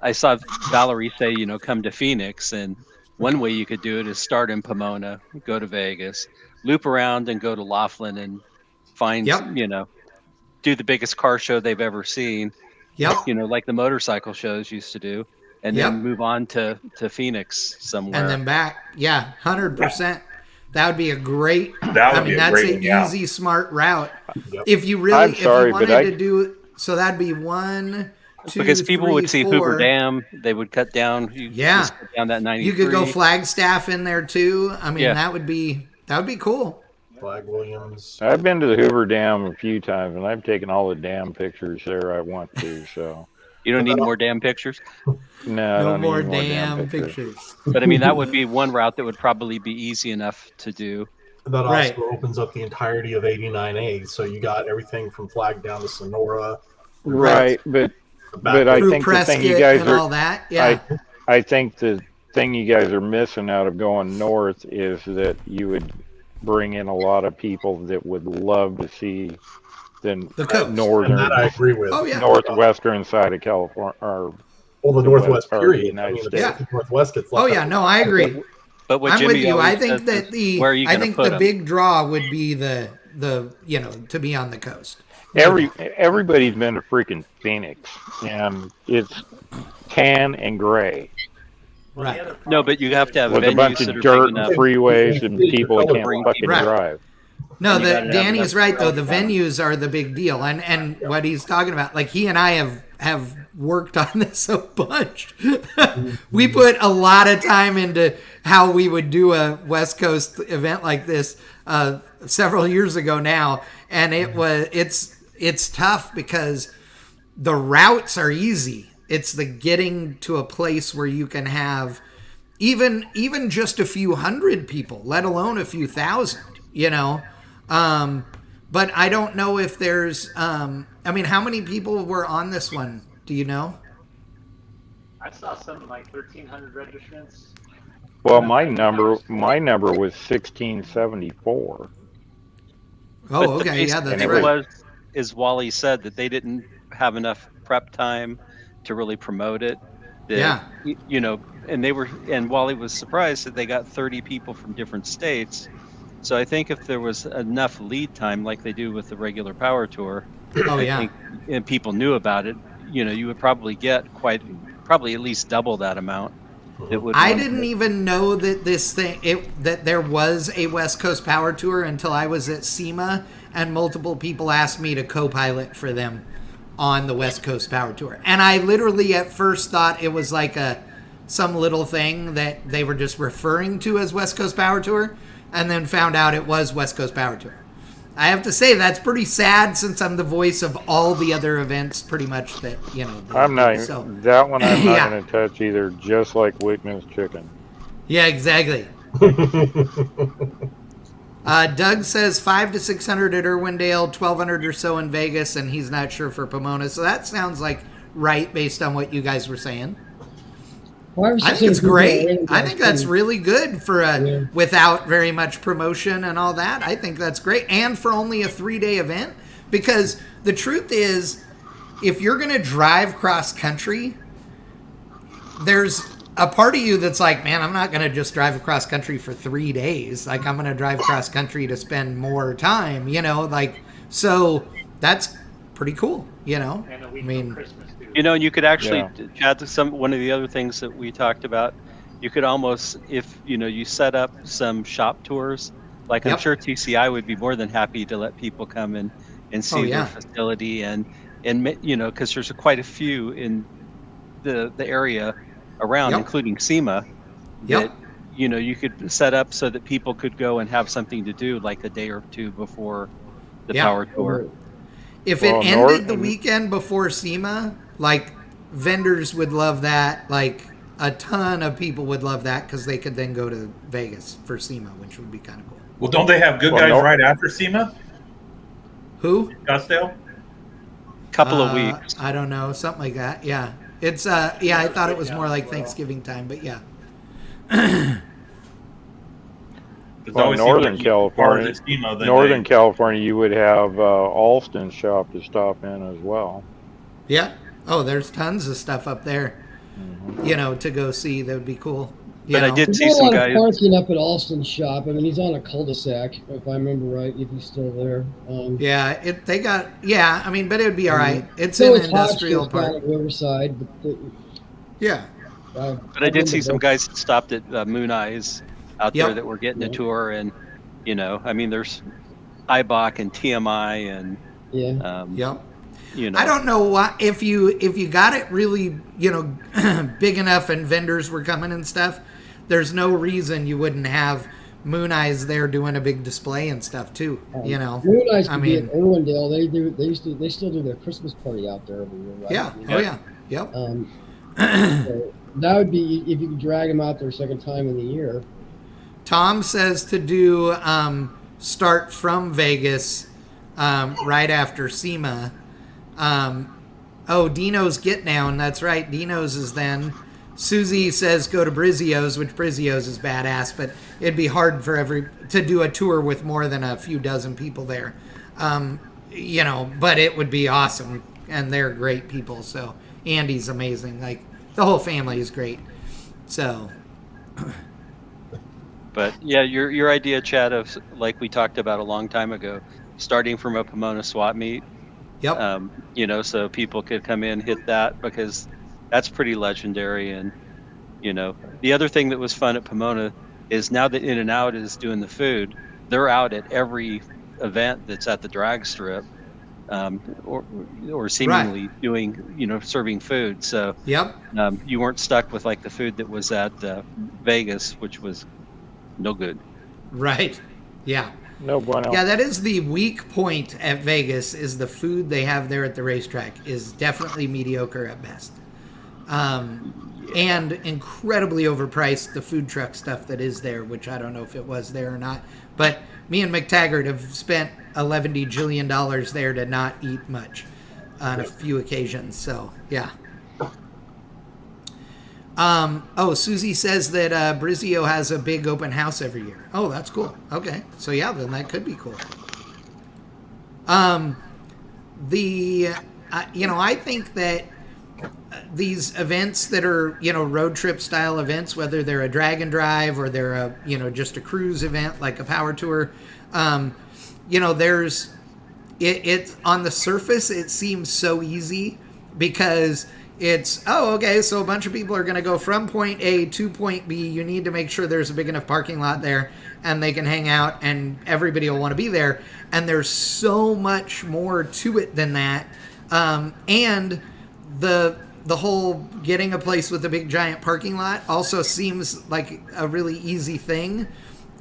I saw Valerie say, come to Phoenix, and one way you could do it is start in Pomona, go to Vegas, loop around and go to Laughlin and find, do the biggest car show they've ever seen. Yep. Like the motorcycle shows used to do, and then move on to Phoenix somewhere. And then back. Yeah, 100%. That would be a great, that's an easy, smart route. Yep. If you really, if you wanted to do, so that'd be 1, 2, because people 3, would see 4. Hoover Dam, they would cut down. Just cut down that 93. You could go Flagstaff in there too. I mean, that would be cool. Flag Williams. I've been to the Hoover Dam a few times, and I've taken all the dam pictures there I want to. So you don't need more dam pictures. No, no more damn pictures. But I mean, that would be one route that would probably be easy enough to do. That also opens up the entirety of 89A. So you got everything from Flag down to Sonora. Right, but I think the thing you guys are all that. Yeah. I think the thing you guys are missing out of going north is that you would bring in a lot of people that would love to see the northern. And that I agree with. Oh, yeah. Northwestern side of California. Well, the Northwest period. United States. The Northwest gets left. Oh yeah, no, I agree. But what I'm Jimmy with you. I think says that the big draw would be the to be on the coast. Everybody's been to freaking Phoenix, and it's tan and gray. Right. No, but you have to have with a bunch of dirt and freeways and people that can't fucking drive. No, Danny's right though. The venues are the big deal, and what he's talking about, like he and I have worked on this a bunch. We put a lot of time into how we would do a West Coast event like this several years ago now, and it's tough because the routes are easy. It's the getting to a place where you can have even just a few hundred people, let alone a few thousand, But I don't know if there's, how many people were on this one? Do you know? I saw something like 1,300 registrants. Well, my number was 1674. Oh, okay, yeah, that's right. Is Wally said that they didn't have enough prep time to really promote it. And Wally was surprised that they got 30 people from different states. So I think if there was enough lead time, like they do with the regular Power Tour, and people knew about it, you would probably get probably at least double that amount. I didn't even know that that there was a West Coast Power Tour until I was at SEMA, and multiple people asked me to co-pilot for them on the West Coast Power Tour. And I literally at first thought it was like some little thing that they were just referring to as West Coast Power Tour, and then found out it was West Coast Power Tour. I have to say that's pretty sad since I'm the voice of all the other events pretty much that, I'm not that one I'm not going to touch either, just like Wickman's chicken. Yeah, exactly. Doug says 500 to 600 at Irwindale, 1,200 or so in Vegas, and he's not sure for Pomona. So that sounds like right based on what you guys were saying. I think it's great. I think that's really good for without very much promotion and all that. I think that's great, and for only a 3-day event. Because the truth is, if you're going to drive cross country, there's a part of you that's like, man, I'm not going to just drive across country for 3 days. Like, I'm going to drive cross country to spend more time, like, so that's pretty cool, And a week from Christmas, too. And you could actually add to one of the other things that we talked about. You could almost, if you set up some shop tours, like I'm sure TCI would be more than happy to let people come and see their facility and because there's quite a few in the area around, including SEMA, that you could set up so that people could go and have something to do like a day or two before the power tour. If it ended the weekend before SEMA, like, vendors would love that. Like, a ton of people would love that because they could then go to Vegas for SEMA, which would be kind of cool. Well, don't they have good guys right after SEMA? Who? Scottsdale? Couple of weeks. I don't know, something like that. Yeah, it's I thought it was more like Thanksgiving time, but yeah. Northern California, you would have Alston's shop to stop in as well. Yeah. Oh, there's tons of stuff up there. To go see. That would be cool. But I did see some guys parking up at Alston's shop. I mean, he's on a cul-de-sac, if I remember right. If he's still there. But it would be all right. It's in an industrial park. At Riverside, but but I did see some guys that stopped at Moon Eyes out there that were getting a tour, and there's IBOC and TMI and I don't know why, if you got it really big enough and vendors were coming and stuff, there's no reason you wouldn't have Moon Eyes there doing a big display and stuff too. Moon Eyes could be at Irwindale. They still do their Christmas party out there every year, right? Yeah. So that would be if you could drag them out there a second time in the year. Tom says to do start from Vegas right after SEMA. Dino's Get Down. That's right. Dino's is then. Susie says go to Brizio's, which Brizio's is badass, but it'd be hard for to do a tour with more than a few dozen people there. But it would be awesome, and they're great people. So Andy's amazing. Like, the whole family is great. So. But yeah, your idea, Chad, of like we talked about a long time ago, starting from a Pomona swap meet. Yep. So people could come in, hit that, because that's pretty legendary. And, the other thing that was fun at Pomona is now that In-N-Out is doing the food, they're out at every event that's at the drag strip, or seemingly doing, serving food. So you weren't stuck with like the food that was at Vegas, which was no good. Right. Yeah. No bueno. Yeah, that is the weak point at Vegas, is the food they have there at the racetrack is definitely mediocre at best. And incredibly overpriced, the food truck stuff that is there, which I don't know if it was there or not. But me and McTaggart have spent $11 jillion there to not eat much on a few occasions. So, yeah. Susie says that Brizio has a big open house every year. Oh, that's cool. Okay. So, yeah, then that could be cool. I think that these events that are, road trip style events, whether they're a drag and drive or they're a, just a cruise event like a power tour, there's, it's on the surface, it seems so easy because it's, so a bunch of people are going to go from point A to point B. You need to make sure there's a big enough parking lot there and they can hang out and everybody will want to be there. And there's so much more to it than that. And the whole getting a place with a big giant parking lot also seems like a really easy thing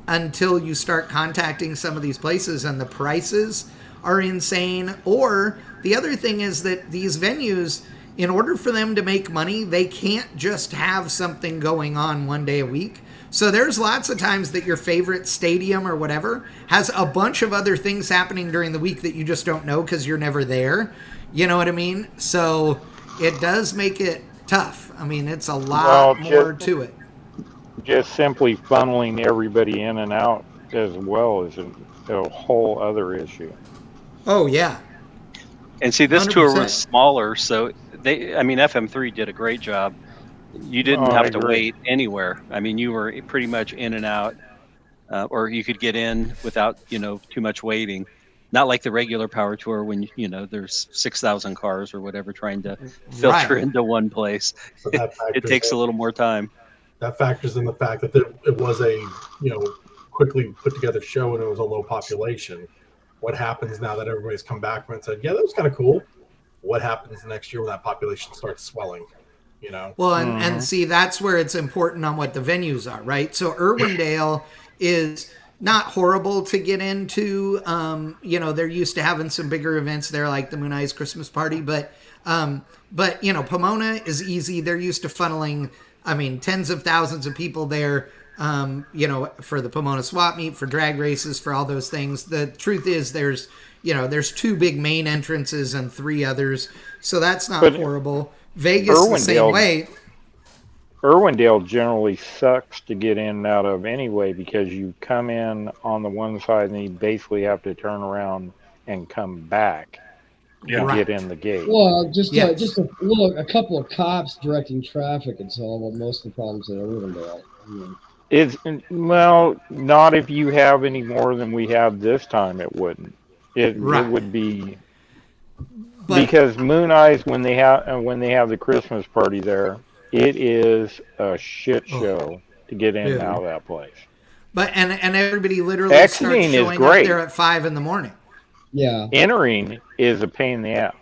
until you start contacting some of these places and the prices are insane. Or the other thing is that these venues, in order for them to make money, they can't just have something going on one day a week. So there's lots of times that your favorite stadium or whatever has a bunch of other things happening during the week that you just don't know because you're never there. You know what I mean? So it does make it tough. I mean, it's a lot more to it. Just simply funneling everybody in and out as well is a whole other issue. Oh, yeah. And see, this tour 100%. was smaller, so FM3 did a great job. You didn't I have to agree. wait anywhere. I mean, you were pretty much in and out, or you could get in without, too much waiting. Not like the regular power tour when, there's 6,000 cars or whatever trying to filter Right. into one place. But that It takes a little more time. That factors in the fact that it was a quickly put together show and it was a low population. What happens now that everybody's come back and said, yeah, that was kind of cool? What happens next year when that population starts swelling? Well, and see, that's where it's important on what the venues are, right? So Irwindale is not horrible to get into. They're used to having some bigger events there, like the Moon Eyes Christmas Party, but Pomona is easy. They're used to funneling, tens of thousands of people there, for the Pomona Swap Meet, for drag races, for all those things. The truth is there's 2 big main entrances and 3 others. So that's not horrible. Vegas the same way. Irwindale generally sucks to get in and out of anyway because you come in on the one side and you basically have to turn around and come back to get in the gate. Well, just a couple of cops directing traffic and solve most of the problems in Irwindale. Not if you have any more than we have this time. It wouldn't. It would be. Because Moon Eyes, when they have the Christmas party there, it is a shit show to get in and out of that place. But and everybody literally Exiting starts showing up there at 5 a.m. Yeah. Entering is a pain in the ass.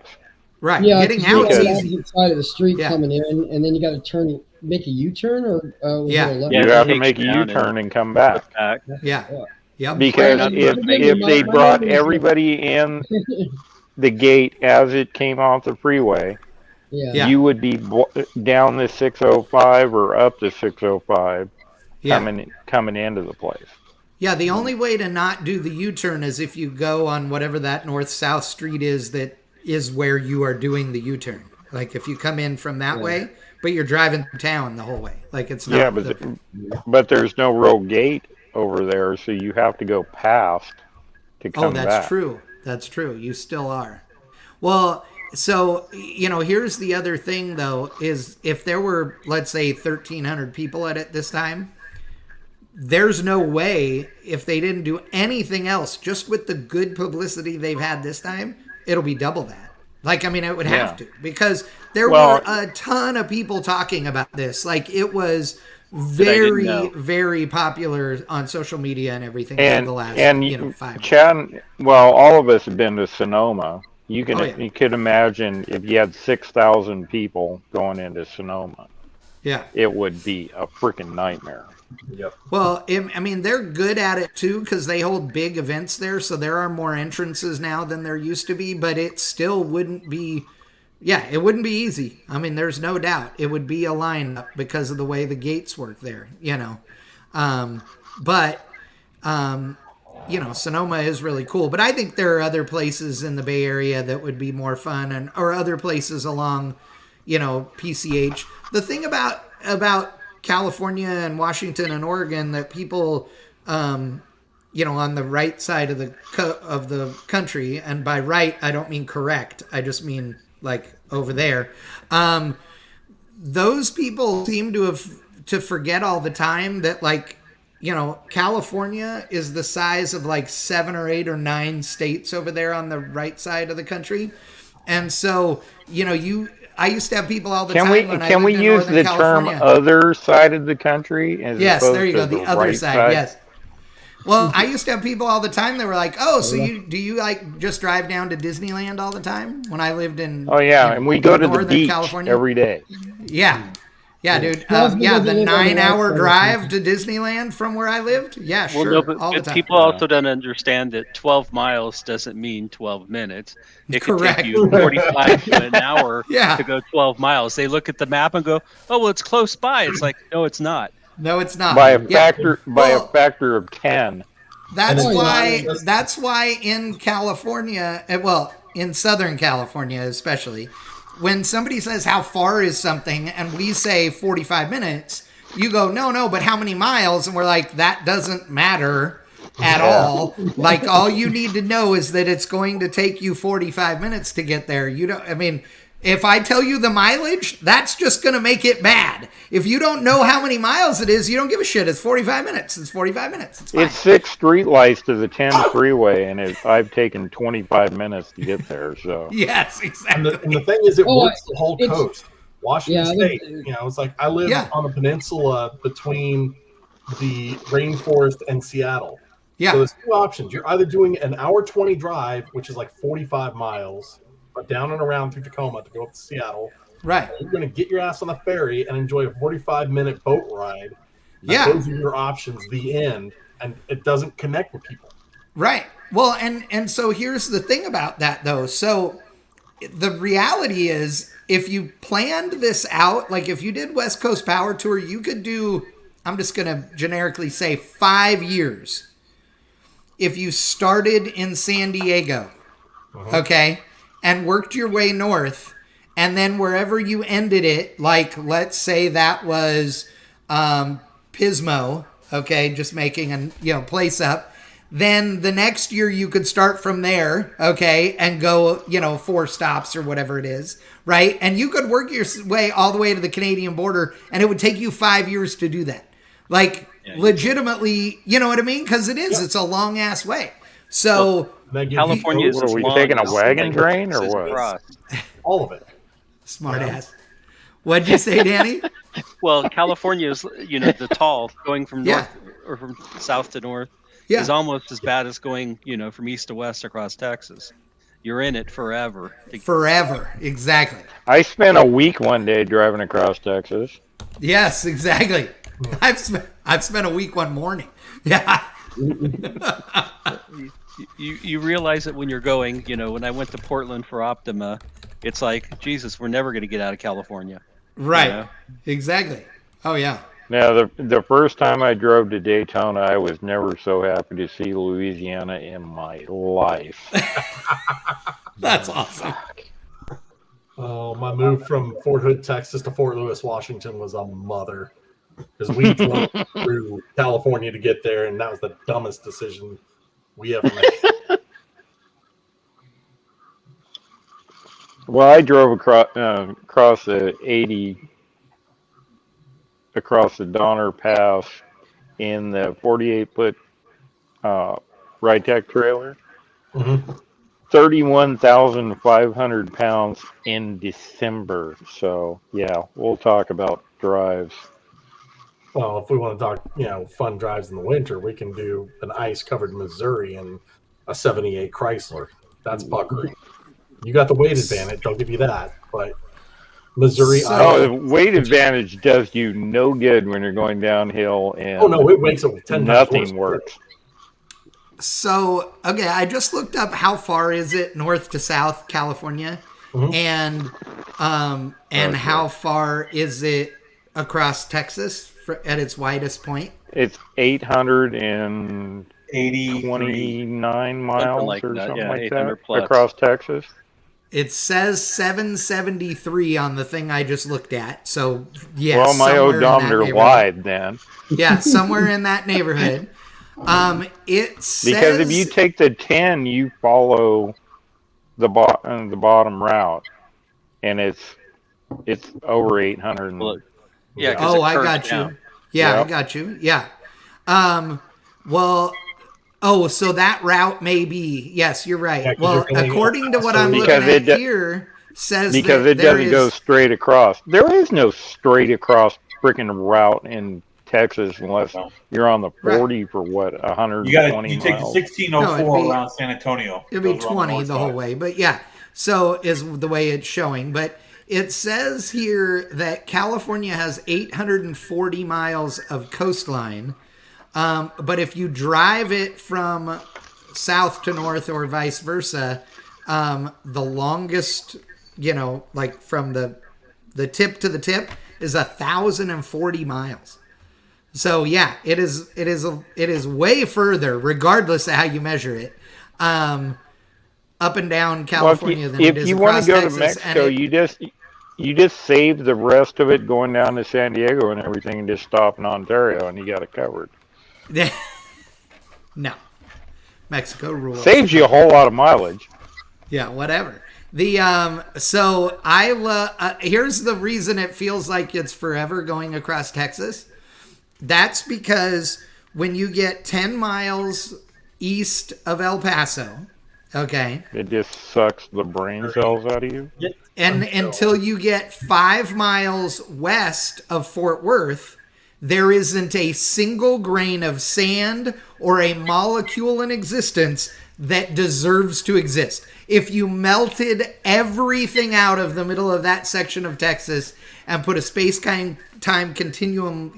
Right. Yeah, getting out is easy. The side of the street coming in, and then you got to make a U-turn, or you have to make a U-turn and come back. Yeah. Because if they brought everybody in the gate as it came off the freeway, you would be down the 605 or up the 605 coming into the place. Yeah, the only way to not do the U-turn is if you go on whatever that north-south street is that is where you are doing the U-turn. Like if you come in from that way, but you're driving through town the whole way. Like it's not. Yeah, but there's no real gate over there, so you have to go past to come back. Oh, that's true. That's true. You still are. Well, so, here's the other thing, though, is if there were, let's say, 1,300 people at it this time, there's no way, if they didn't do anything else, just with the good publicity they've had this time, it'll be double that. Like, it would have to. Because there were a ton of people talking about this. Like, it was very, very popular on social media and everything for the last 5 years. Chad, all of us have been to Sonoma. You could imagine if you had 6,000 people going into Sonoma. Yeah. It would be a freaking nightmare. Yep. Well, they're good at it too because they hold big events there, so there are more entrances now than there used to be, but it still wouldn't be it wouldn't be easy. There's no doubt. It would be a lineup because of the way the gates work there, Sonoma is really cool. But I think there are other places in the Bay Area that would be more fun or other places along, PCH. The thing about California and Washington and Oregon that people, on the right side of the country, and by right, I don't mean correct. I just mean like over there. Those people seem to forget all the time that California is the size of like 7 or 8 or 9 states over there on the right side of the country. And so, I used to have people all the time. Can we use the term other side of the country? Yes, there you go. The other side. Yes. Well, I used to have people all the time that were like, "Oh, so do you like just drive down to Disneyland all the time?" When I lived in and we go to the beach California every day. Yeah, dude. The 9-hour drive to Disneyland from where I lived. Yeah, sure. All the time. People also don't understand that 12 miles doesn't mean 12 minutes. It could Correct. take you 45 to an hour Yeah. to go 12 miles. They look at the map and go, "Oh, well, it's close by." It's like, no, it's not. No, it's not. By a factor of 10. That's why in California, in Southern California especially, when somebody says how far is something and we say 45 minutes, you go, no, but how many miles? And we're like, that doesn't matter. at all. Like, all you need to know is that it's going to take you 45 minutes to get there. You don't, I mean, if I tell you the mileage, that's just going to make it bad. If you don't know how many miles it is, you don't give a shit. It's 45 minutes. It's 45 minutes. It's fine. It's 6 street lights to the 10 freeway, and I've taken 25 minutes to get there. So yes, exactly. And the thing is, it works the whole coast. Washington State, it's like I live on a peninsula between the rainforest and Seattle. Yeah. So there's two options. You're either doing an hour 20 drive, which is like 45 miles, down and around through Tacoma to go up to Seattle. Right. You're going to get your ass on the ferry and enjoy a 45-minute boat ride. Those are your options, the end. And it doesn't connect with people. Right. Well, and so here's the thing about that, though. So the reality is, if you planned this out, like if you did West Coast Power Tour, you could do, I'm just going to generically say 5 years. If you started in San Diego, okay, and worked your way north, and then wherever you ended it, like let's say that was Pismo, okay, just making a place up, then the next year you could start from there, okay, and go 4 stops or whatever it is, right? And you could work your way all the way to the Canadian border, and it would take you 5 years to do that. Like, legitimately, you know what I mean? Because it's a long ass way. So California is. Are we taking a wagon train or what? All of it. Smart ass. What'd you say, Danny? Well, California is, the tall going from north or from south to north is almost as bad as going, from east to west across Texas. You're in it forever. Forever, exactly. I spent a week one day driving across Texas. Yes, exactly. I've spent a week one morning. Yeah. You realize it when you're going, when I went to Portland for Optima, it's like, Jesus, we're never going to get out of California. Right. Exactly. Oh, yeah. Now, the first time I drove to Daytona, I was never so happy to see Louisiana in my life. That's awesome. Oh, my move from Fort Hood, Texas to Fort Lewis, Washington was a mother. Because we drove through California to get there, and that was the dumbest decision we ever made. Well, I drove across the 80, across the Donner Pass in the 48-foot Ride-Tech trailer. 31,500 pounds in December. So, yeah, we'll talk about drives. Well, if we want to talk, fun drives in the winter, we can do an ice-covered Missouri and a 78 Chrysler. That's puckering. You got the weight advantage, I'll give you that. But Missouri... the weight advantage does you no good when you're going downhill, and it makes it 10 nothing works. So, okay, I just looked up how far is it north to south California, and how far is it across Texas at its widest point? It's 829 miles like or that. something Yeah, like that plus. across Texas. It says 773 on the thing I just looked at. So, yeah. Well, my odometer lied then. Yeah, somewhere in that neighborhood. It says, because if you take the 10, you follow the bottom route, and it's over 800. Yeah. Oh, I got you. Down. Yeah, I got you. Yeah. Well. Oh, so that route may be. Yes, you're right. Yeah, well, according to what I'm looking at here, says because that it doesn't go straight across. There is no straight across freaking route in Texas unless you're on the 40 for what 120 You take the 1604 around San Antonio. It'd be 20 the whole way, but yeah. So is the way it's showing, but it says here that California has 840 miles of coastline. But if you drive it from south to north or vice versa, the longest, like from the tip to the tip is 1,040 miles. So yeah, it is way further, regardless of how you measure it, up and down California than it is across Texas. If you want to go to Mexico, you just save the rest of it going down to San Diego and everything, and just stop in Ontario, and you got it covered. No. Mexico rules. Saves you a whole lot of mileage. Yeah, whatever. So I here's the reason it feels like it's forever going across Texas. That's because when you get 10 miles east of El Paso, okay, It just sucks the brain cells out of you. and until you get 5 miles west of Fort Worth, there isn't a single grain of sand or a molecule in existence that deserves to exist. If you melted everything out of the middle of that section of Texas and put a space-time continuum,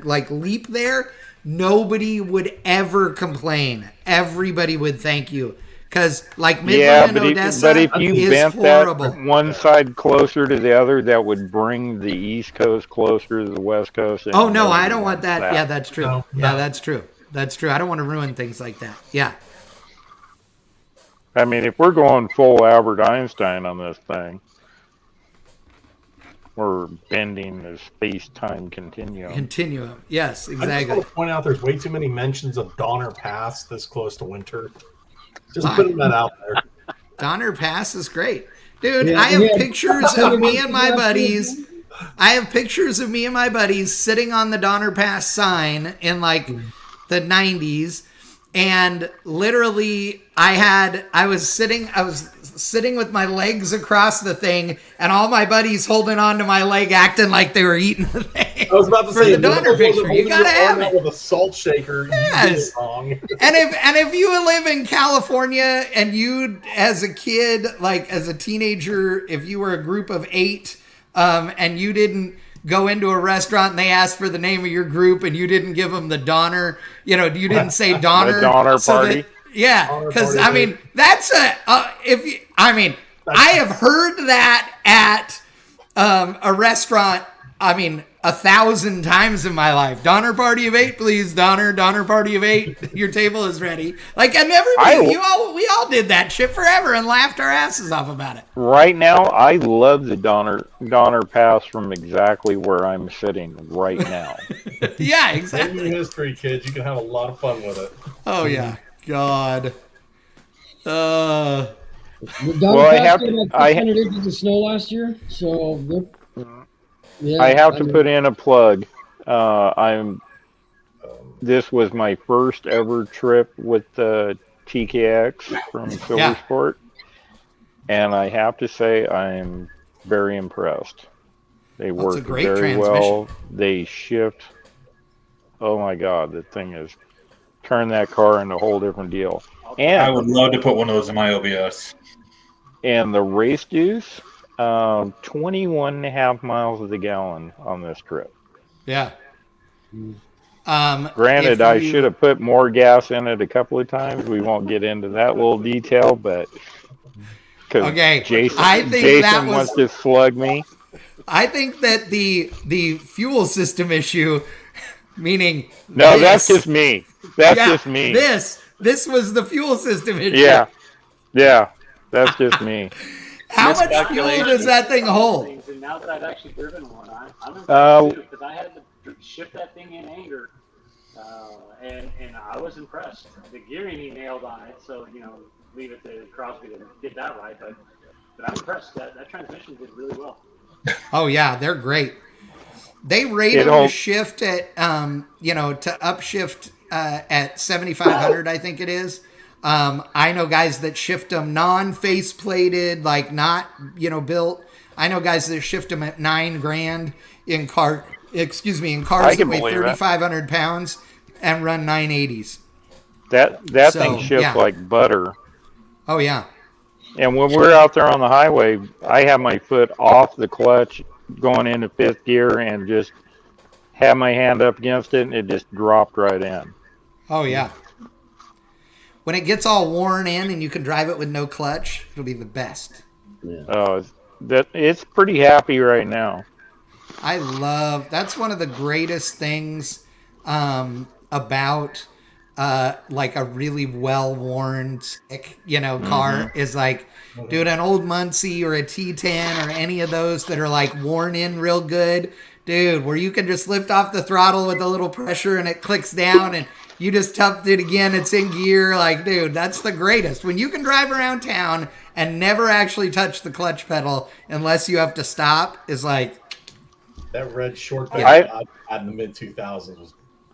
like leap there, nobody would ever complain. Everybody would thank you. Because, like, Midland and Odessa but if you is bent horrible. that one side closer to the other, that would bring the East Coast closer to the West Coast. Oh, no, I don't want that. Yeah, that's true. No. Yeah, that's true. That's true. I don't want to ruin things like that. Yeah. I mean, if we're going full Albert Einstein on this thing, we're bending the space-time continuum. Continuum. Yes, I just exactly. want to point out there's way too many mentions of Donner Pass this close to winter. Just Why? putting that out there. Donner Pass is great. Dude, Yeah, I have yeah. pictures of me and my buddies. I have pictures of me and my buddies sitting on the Donner Pass sign in like the 90s. And literally I was sitting with my legs across the thing and all my buddies holding on to my leg acting like they were eating the thing. I was about to for say the Donner picture. You gotta have it. with a salt shaker. Yes. You did it wrong. And if you live in California and you, as a kid, like as a teenager, if you were a group of 8, and you didn't go into a restaurant and they asked for the name of your group and you didn't give them the Donner, you didn't say Donner. The Donner Party. Yeah, because I mean that's I have heard that at a restaurant. I mean, 1,000 times in my life. Donner party of 8, please. Donner party of 8. Your table is ready. Like, and everybody, we all did that shit forever and laughed our asses off about it. Right now, I love the Donner Pass from exactly where I'm sitting right now. Yeah, Save exactly. your history, kids. You can have a lot of fun with it. Oh yeah, God. The Well, I have got to- like 600 inches of snow last year, so yeah. I have to put in a plug. This was my first ever trip with the TKX from Silversport, and I have to say I'm very impressed. They Well, it's a work great very transmission. well. They shift. Oh my God, the thing is turn that car into a whole different deal. I And would love to put one of those in my OBS. the race deuce, 21.5 miles to the gallon on this trip. Yeah. Granted, I should have put more gas in it a couple of times. We won't get into that little detail, but because Okay, Jason, I think that was- wants to slug me. I think that the fuel system issue, meaning No, this- that's just me. That's yeah, just me. This was the fuel system issue. Yeah, that's just me. How much fuel does that thing hold? And now that I've actually driven one, I'm impressed too, because I had to shift that thing in anger, and I was impressed. The gearing he nailed on it, so leave it to Crosby to get that right. But I'm impressed. That transmission did really well. Oh yeah, they're great. They rate them to shift at to upshift at 7,500, I think it is. I know guys that shift them non-face plated, like not built. I know guys that shift them at $9,000 in cars that weigh 3,500 pounds and run 980s. That thing shifts like butter. Oh yeah. And when we're out there on the highway, I have my foot off the clutch going into 5th gear and just have my hand up against it, and it just dropped right in. Oh yeah. When it gets all worn in and you can drive it with no clutch, it'll be the best. Oh, it's pretty happy right now. That's one of the greatest things about like a really well-worn sick, car is like, dude, an old Muncie or a T10 or any of those that are like worn in real good, dude, where you can just lift off the throttle with a little pressure and it clicks down and You just tucked it again. It's in gear. Like, dude, that's the greatest. When you can drive around town and never actually touch the clutch pedal unless you have to stop is like. That red short bed I had in the mid 2000s was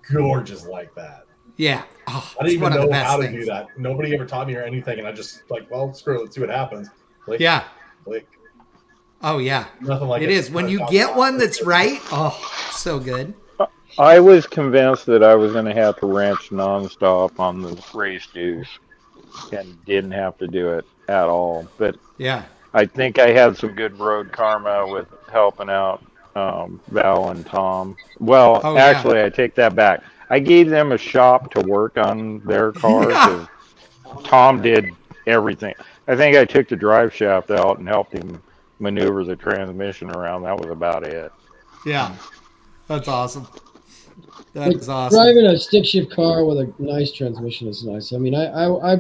gorgeous like that. Yeah. I didn't even know how to do that. Nobody ever taught me or anything. And I just like, well, screw it. Let's see what happens. Click, click. Oh, yeah. Nothing like it is. When you get one that's right, so good. I was convinced that I was going to have to wrench nonstop on the race deuce and didn't have to do it at all. But I think I had some good road karma with helping out Val and Tom. Well, actually, I take that back. I gave them a shop to work on their car because Tom did everything. I think I took the drive shaft out and helped him maneuver the transmission around. That was about it. Yeah, that's awesome. That's awesome. Driving a stick shift car with a nice transmission is nice. I mean, I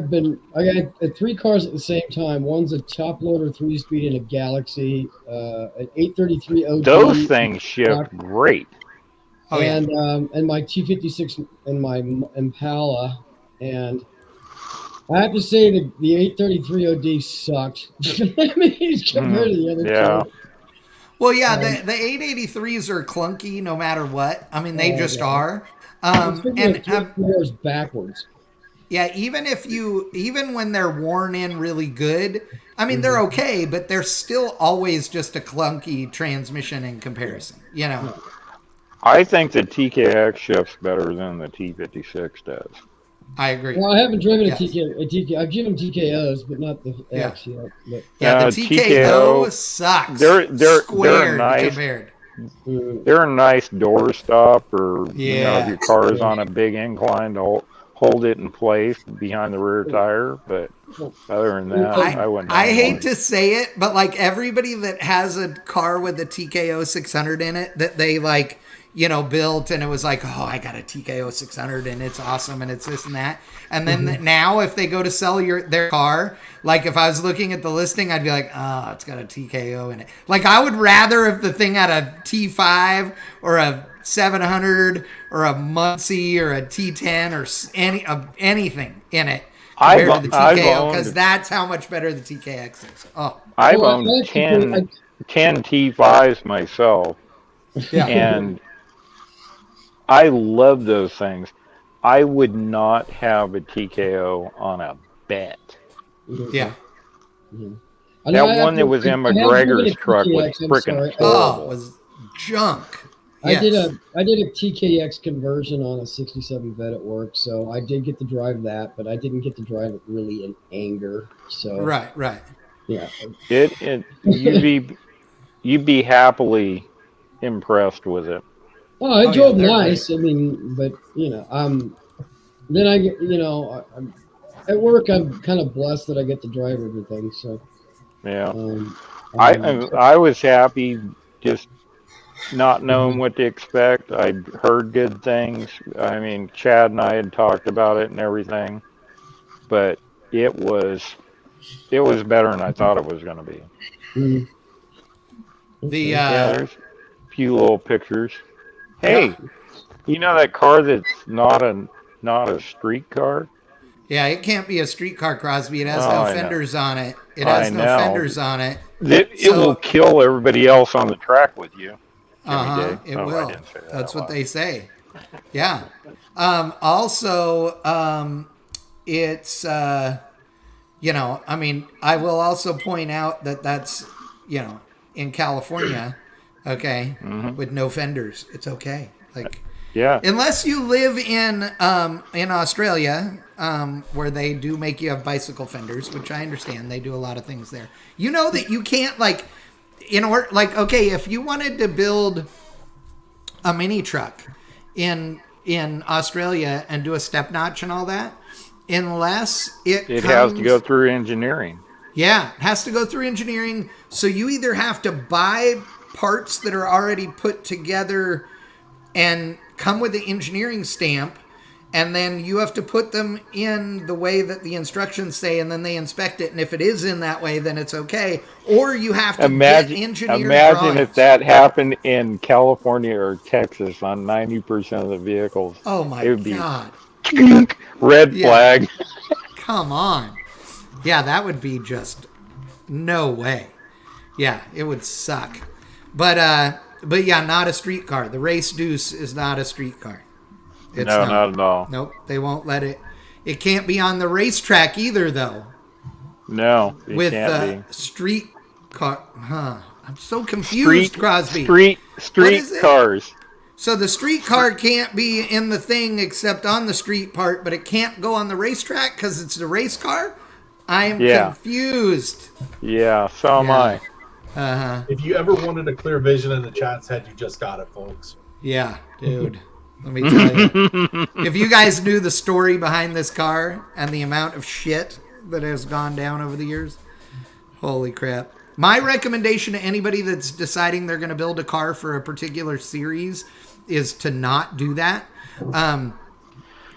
got 3 cars at the same time. One's a top loader 3-speed in a Galaxy, an 833 OD. Those things shift great. And my T56 and my Impala, and I have to say that the 833 OD sucked. I mean, compared to the other two. Well, the 883s are clunky no matter what. I mean, they just are. And yours backwards. Yeah, even when they're worn in really good, I mean, they're okay, but they're still always just a clunky transmission in comparison. You know. I think the TKX shifts better than the T56 does. I agree. Well, I haven't driven a TK. I've driven TKOs, but not the X yet. But. Yeah, the TKO sucks. They're nice. Compared. They're a nice door stop, or you know, if your car is on a big incline to hold it in place behind the rear tire. But other than that, I wouldn't. I hate to say it, but like everybody that has a car with a TKO 600 in it that they like. You know, built and it was like, oh, I got a TKO 600 and it's awesome and it's this and that. And then now if they go to sell their car, like if I was looking at the listing, I'd be like, oh, it's got a TKO in it. Like I would rather if the thing had a T5 or a 700 or a Muncie or a T10 or anything in it compared to the TKO because that's how much better the TKX is. Oh, I've owned 10 T5s myself. Yeah. And I love those things. I would not have a TKO on a bet. Yeah. That one that was in McGregor's truck was freaking horrible. It was junk. I did a TKX conversion on a 67 Vet at work, so I did get to drive that, but I didn't get to drive it really in anger. So Right. Yeah. You'd be happily impressed with it. Oh, I drove nice. Great. I mean, but you know, then I get, you know, at work I'm kind of blessed that I get to drive everything. So yeah, I was happy just not knowing what to expect. I'd heard good things. I mean, Chad and I had talked about it and everything, but it was better than I thought it was going to be. Mm-hmm. There's a few little pictures. Hey, you know that car that's not a street car? Yeah, it can't be a street car, Crosby. It has no fenders on it. It has no fenders on it. It will kill everybody else on the track with you. It will. That's what they say. Yeah. Also, it's you know, I mean, I will also point out that that's, you know, in California. Okay, with no fenders, it's okay. Like, unless you live in Australia, where they do make you have bicycle fenders, which I understand. They do a lot of things there. You know that you can't if you wanted to build a mini truck in Australia and do a step notch and all that, unless it has to go through engineering. Yeah, it has to go through engineering. So you either have to buy parts that are already put together and come with the engineering stamp, and then you have to put them in the way that the instructions say, and then they inspect it, and if it is in that way, then it's okay. Or you have to get engineered Imagine drawings. If that happened in California or Texas on 90% of the vehicles. Oh my it would be God. Red Yeah. flag. Come on. Yeah, that would be just no way. Yeah, it would suck. But yeah, not a street car. The Race Deuce is not a street car. It's No, not at all. Nope, they won't let it. It can't be on the racetrack either, though. No, it With can't be. street car, I'm so confused, Crosby. Street cars. So the street car can't be in the thing except on the street part, but it can't go on the racetrack because it's the race car? I'm confused. Yeah, so am I. Uh-huh. If you ever wanted a clear vision in the chat's head, you just got it, folks. Yeah, dude. Let me tell you. If you guys knew the story behind this car and the amount of shit that has gone down over the years, holy crap. My recommendation to anybody that's deciding they're going to build a car for a particular series is to not do that. And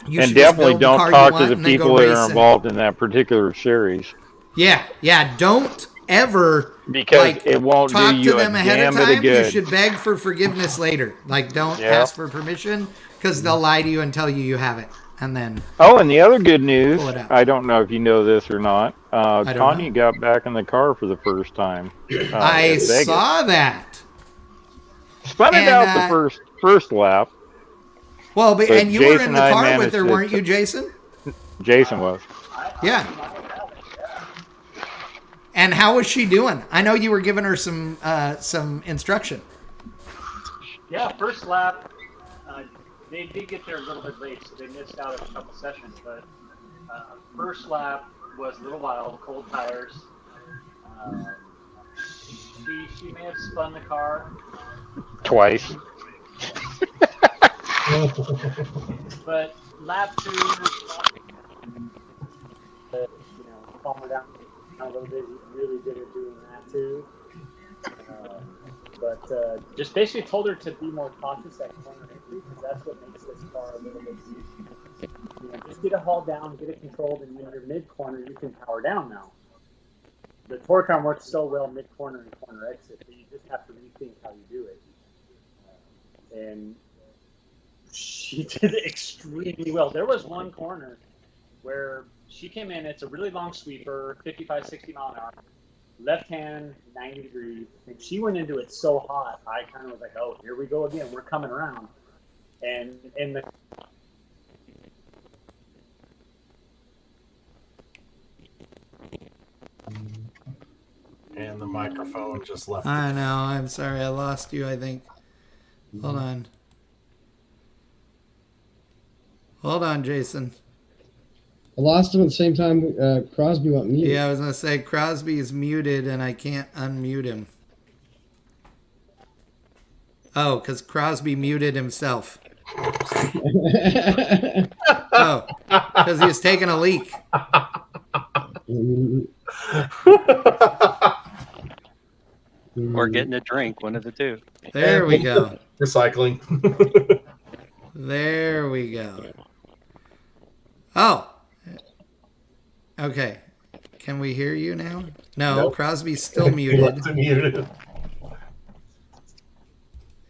definitely don't talk to the people that are involved in that particular series. Yeah. Don't ever because it won't talk do you to them a ahead damn of bit of time. You good. should beg for forgiveness later. Like, don't ask for permission because they'll lie to you and tell you have it. And then and the other good news, pull it out. I don't know if you know this or not, Tanya know. got back in the car for the first time. I saw that. Spun it out the first lap. Well, and you were in the car with her, managed weren't you, Jason? Jason was. Yeah. And how was she doing? I know you were giving her some instruction. Yeah, first lap, they did get there a little bit late, so they missed out a couple sessions. But first lap was a little wild, cold tires. She may have spun the car twice. But lap 2, calm her down a little bit. He really did it doing that too. But just basically told her to be more cautious at corner entry because that's what makes this car a little bit easy. Just get it hauled down, get it controlled, and when you're mid-corner, you can power down now. The torque arm works so well mid-corner and corner exit that you just have to rethink how you do it. And she did it extremely well. There was one corner where she came in, it's a really long sweeper, 55, 60 mile an hour, left hand, 90 degrees, and she went into it so hot, I kind of was like, oh, here we go again, we're coming around. And in the And the microphone just left. I know, I'm sorry, I lost you, I think. Hold on, Jason. I lost him at the same time Crosby went mute. Yeah, I was going to say Crosby is muted and I can't unmute him. Oh, because Crosby muted himself. Oh, because he was taking a leak. Or getting a drink, one of the two. There we go. Recycling. There we go. Oh. Okay. Can we hear you now? No, Nope. Crosby's still muted. Muted.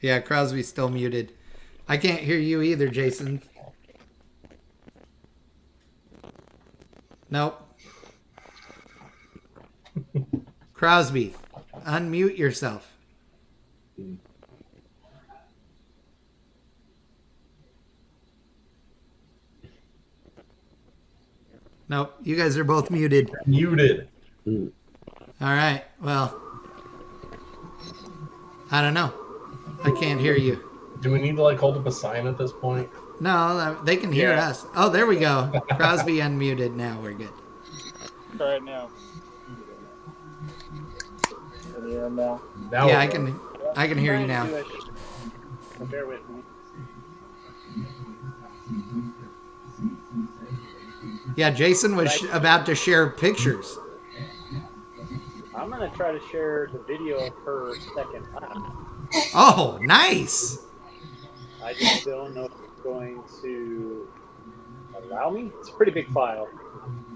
Yeah, Crosby's still muted. I can't hear you either, Jason. Nope. Crosby, unmute yourself. Nope, you guys are both muted. Muted. All right, well, I don't know. I can't hear you. Do we need to hold up a sign at this point? No, they can hear us. Oh, there we go. Crosby unmuted. Now we're good. Try it now. Can you hear him now? Now Yeah, I can hear you now. Bear with me. Yeah, Jason was about to share pictures. I'm going to try to share the video of her second lap. Oh, nice. I just don't know if it's going to allow me. It's a pretty big file.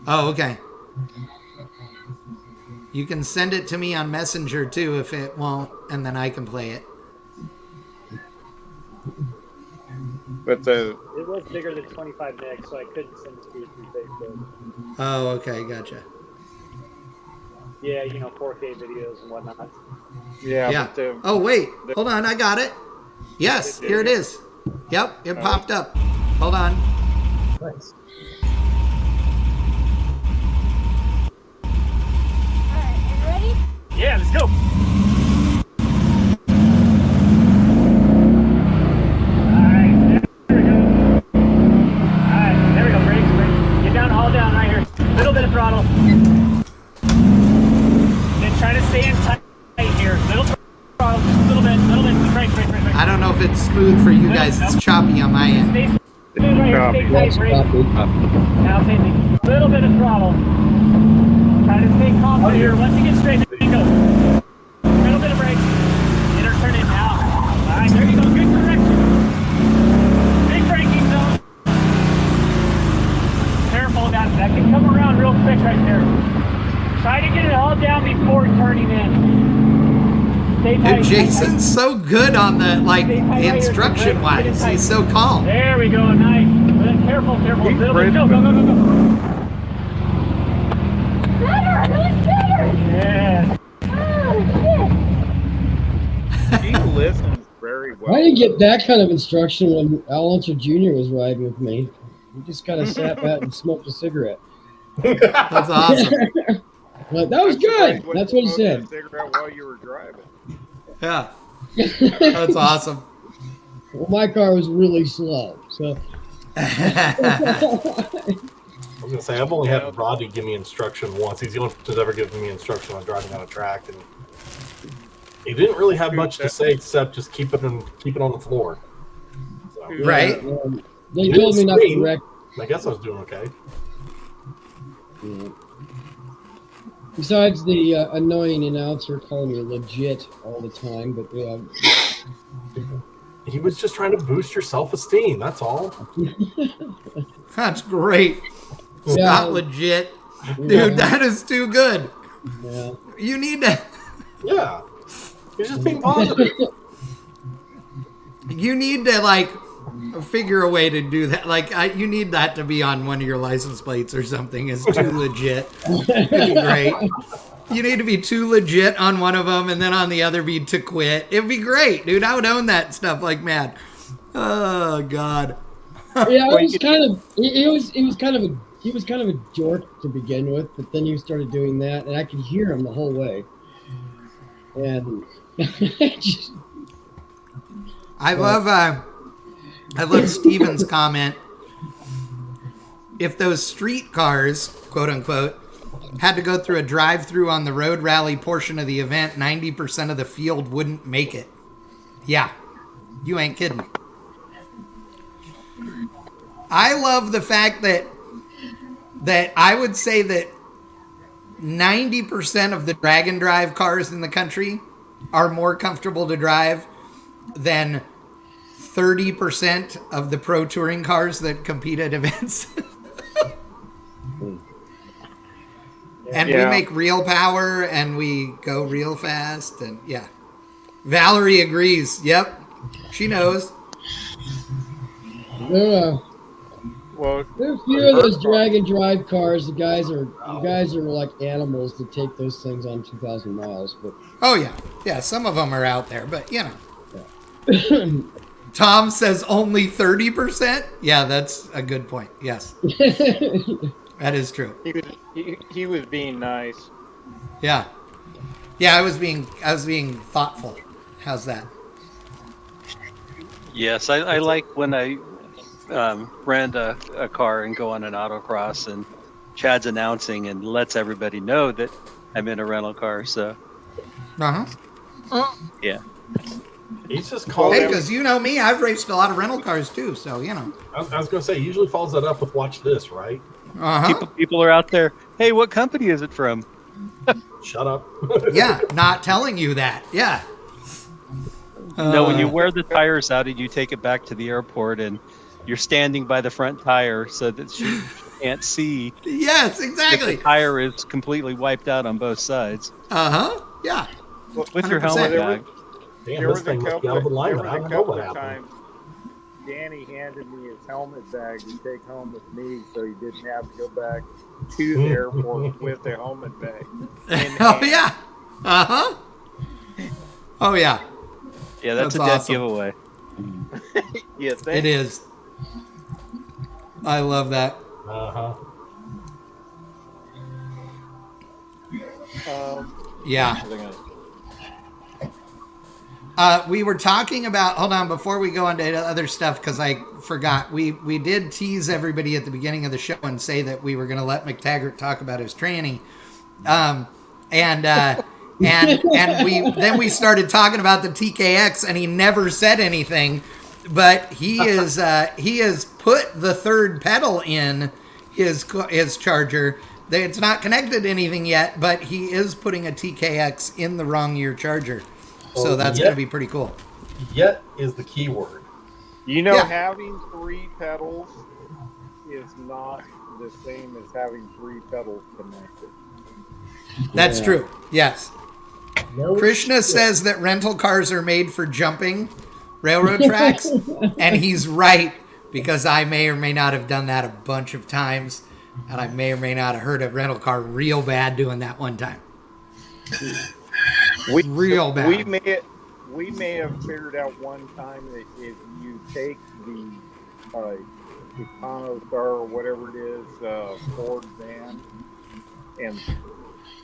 Oh, okay. You can send it to me on Messenger too if it won't, and then I can play it. But the It was bigger than 25 megs, so I couldn't send it to you through Facebook. Oh, okay, gotcha. Yeah, 4K videos and whatnot. Yeah. But Oh, wait. Hold on. I got it. Yes, here it is. Yep, it popped up. Hold on. Nice. Alright, you ready? Yeah, let's go. Alright, there we go. Brakes. Get down, haul down right here. Little bit of throttle. Then try to stay in tight here. Little throttle, just a little bit. Brakes. I don't know if it's smooth for you guys. It's choppy on my end. Stay smooth right here. Stay tight, brakes. Now same thing. Little bit of throttle. Try to stay confident here. Once you get straight, there you go. Little bit of brakes. Get her turn in now. Alright, there you go. Good correction. Big braking zone. Careful, that can come around real quick right there. Try to get it all down before turning in. Stay tight. Dude, Jason's so good on the, like, instruction-wise. He's so calm. There we go. Nice. Careful. Little bit. Go. Better! Who's better? Yeah. Oh, he listens very well. I didn't get that kind of instruction when Alonso Jr. was riding with me. He just kind of sat back and smoked a cigarette. That's awesome. Like, that was good. That's what he said. Cigarette while you were driving. Yeah. That's awesome. Well, my car was really slow, so. I was gonna say I've only had Rodney give me instruction once. He's the only person who's ever given me instruction on driving on a track, and he didn't really have much to say except just keep it on the floor. So, Right. They told me not to wreck. I guess I was doing okay. Yeah. Besides the annoying announcer calling me legit all the time, but yeah. He was just trying to boost your self-esteem. That's all. That's great. It's Yeah. not legit. Dude, that is too good. Yeah. You need to... Yeah. He's just being positive. You need to, like, figure a way to do that. Like, you need that to be on one of your license plates or something. It's too legit. It'd be great. You need to be too legit on one of them, and then on the other be to quit. It'd be great, dude. I would own that stuff like mad. Oh God. Yeah, it was kind of. He was kind of a dork to begin with, but then he started doing that, and I could hear him the whole way. And just, I love Steven's comment. If those street cars, quote unquote, had to go through a drive-through on the road rally portion of the event, 90% of the field wouldn't make it. Yeah, you ain't kidding. I love the fact that I would say that 90% of the drag and drive cars in the country are more comfortable to drive than 30% of the pro touring cars that compete at events. And we make real power and we go real fast. And yeah, Valerie agrees. Yep. She knows. Well, there's a few of those drag and drive cars. The guys are like animals to take those things on 2,000 miles. But oh yeah, some of them are out there, but you know. Yeah. Tom says only 30%. Yeah, that's a good point. Yes, that is true. He was being nice. Yeah, I was being thoughtful. How's that? Yes, I like when I rent a car and go on an autocross and Chad's announcing and lets everybody know that I'm in a rental car. So, yeah. He's just calling. Hey, because you know me, I've raced a lot of rental cars too. So you know. I was going to say, he usually follows that up with "Watch this," right? People are out there. Hey, what company is it from? Shut up. Yeah, not telling you that. Yeah. No, when you wear the tires out and you take it back to the airport and you're standing by the front tire so that she can't see. Yes, exactly. The tire is completely wiped out on both sides. Yeah. With your helmet bag. Damn, this thing must be out of alignment. I don't know what happened. Danny handed me his helmet bag to take home with me, so he didn't have to go back to the airport with the helmet bag. Oh yeah. Uh-huh. Oh yeah. Yeah, that's a dead awesome. giveaway. Yeah, It is. I love that. Yeah. We were talking about, hold on, before we go into other stuff, because I forgot. We did tease everybody at the beginning of the show and say that we were going to let McTaggart talk about his tranny. And we started talking about the TKX, and he never said anything, but he has put the third pedal in his charger. It's not connected to anything yet, but he is putting a TKX in the wrong year charger. So that's going to be pretty cool. Yet is the key word. You know, having 3 pedals is not the same as having 3 pedals connected. That's true. Yes. No Krishna says that rental cars are made for jumping railroad tracks, and he's right, because I may or may not have done that a bunch of times, and I may or may not have hurt a rental car real bad doing that one time. Real bad. We may have figured out one time that if you take the Econo Star or whatever it is, Ford van, and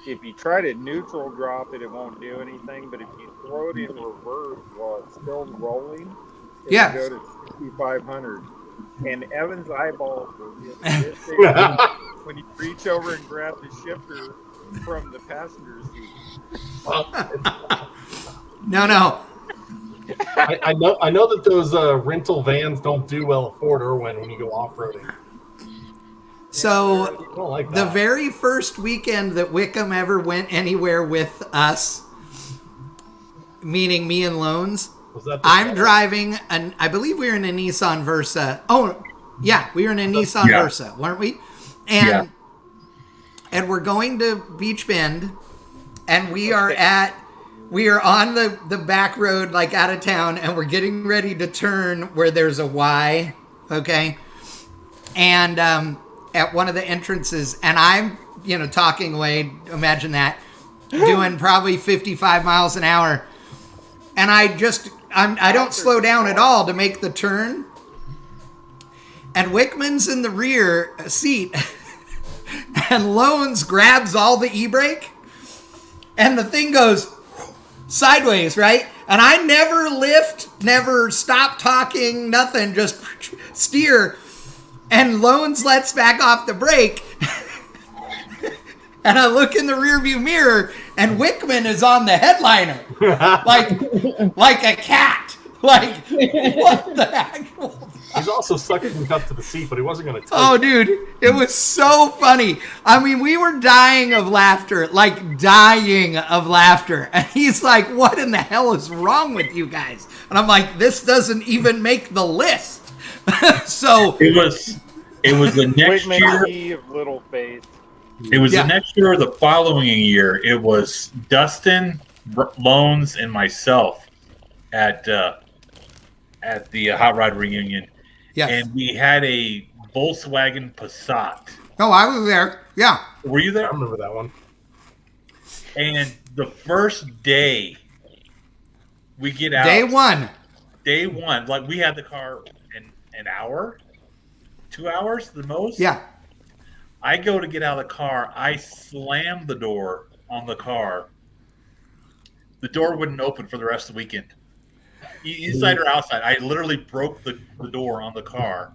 if you try to neutral drop it, it won't do anything. But if you throw it in reverse while it's still rolling, it'll go to 6,500. And Evan's eyeballs will get this big when you reach over and grab the shifter from the passenger seat. No. I know that those rental vans don't do well at Fort Irwin when you go off-roading. So like the very first weekend that Wickham ever went anywhere with us, meaning me and Loans, I'm driving, and I believe we were in a Nissan Versa. Oh, yeah, we were in a Nissan Versa, weren't we? And we're going to Beach Bend, and we are on the back road, like out of town, and we're getting ready to turn where there's a Y, okay? And at one of the entrances, and I'm, talking away, imagine that, doing probably 55 miles an hour. And I don't slow down at all to make the turn. And Wickman's in the rear seat, and Loans grabs all the e-brake, and the thing goes sideways, right? And I never lift, never stop talking, nothing, just steer. And Loans lets back off the brake. And I look in the rearview mirror, and Wickman is on the headliner. like a cat. Like, what the actual... He's also sucking up to the seat, but he wasn't going to tell Oh, dude, it was so funny. I mean, we were dying of laughter. And he's like, what in the hell is wrong with you guys? And I'm like, this doesn't even make the list. So it was the next year of Little Faith. It was the next year or the following year. It was Dustin, Loans, and myself at the Hot Rod reunion. Yes. And we had a Volkswagen Passat. Oh, I was there. Yeah. Were you there? I remember that one. And the first day we get out. Day one. Like, we had the car in an hour, 2 hours the most. Yeah. I go to get out of the car. I slam the door on the car. The door wouldn't open for the rest of the weekend. Inside or outside, I literally broke the door on the car.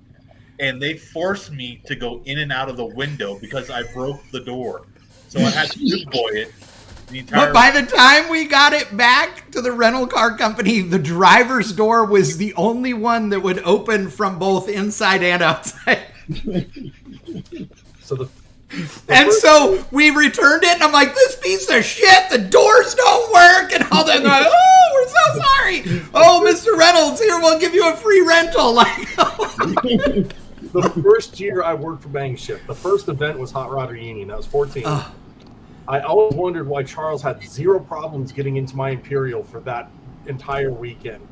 And they forced me to go in and out of the window because I broke the door. So I had to boy it. But by the time we got it back to the rental car company, the driver's door was the only one that would open from both inside and outside. So so we returned it, and I'm like, this piece of shit, the doors don't work, and all that. Like, oh, we're so sorry. Oh, Mr. Reynolds, here, we'll give you a free rental. Like, the first year I worked for Bang Shift, the first event was Hot Rod Reunion. That was 14. I always wondered why Charles had zero problems getting into my Imperial for that entire weekend.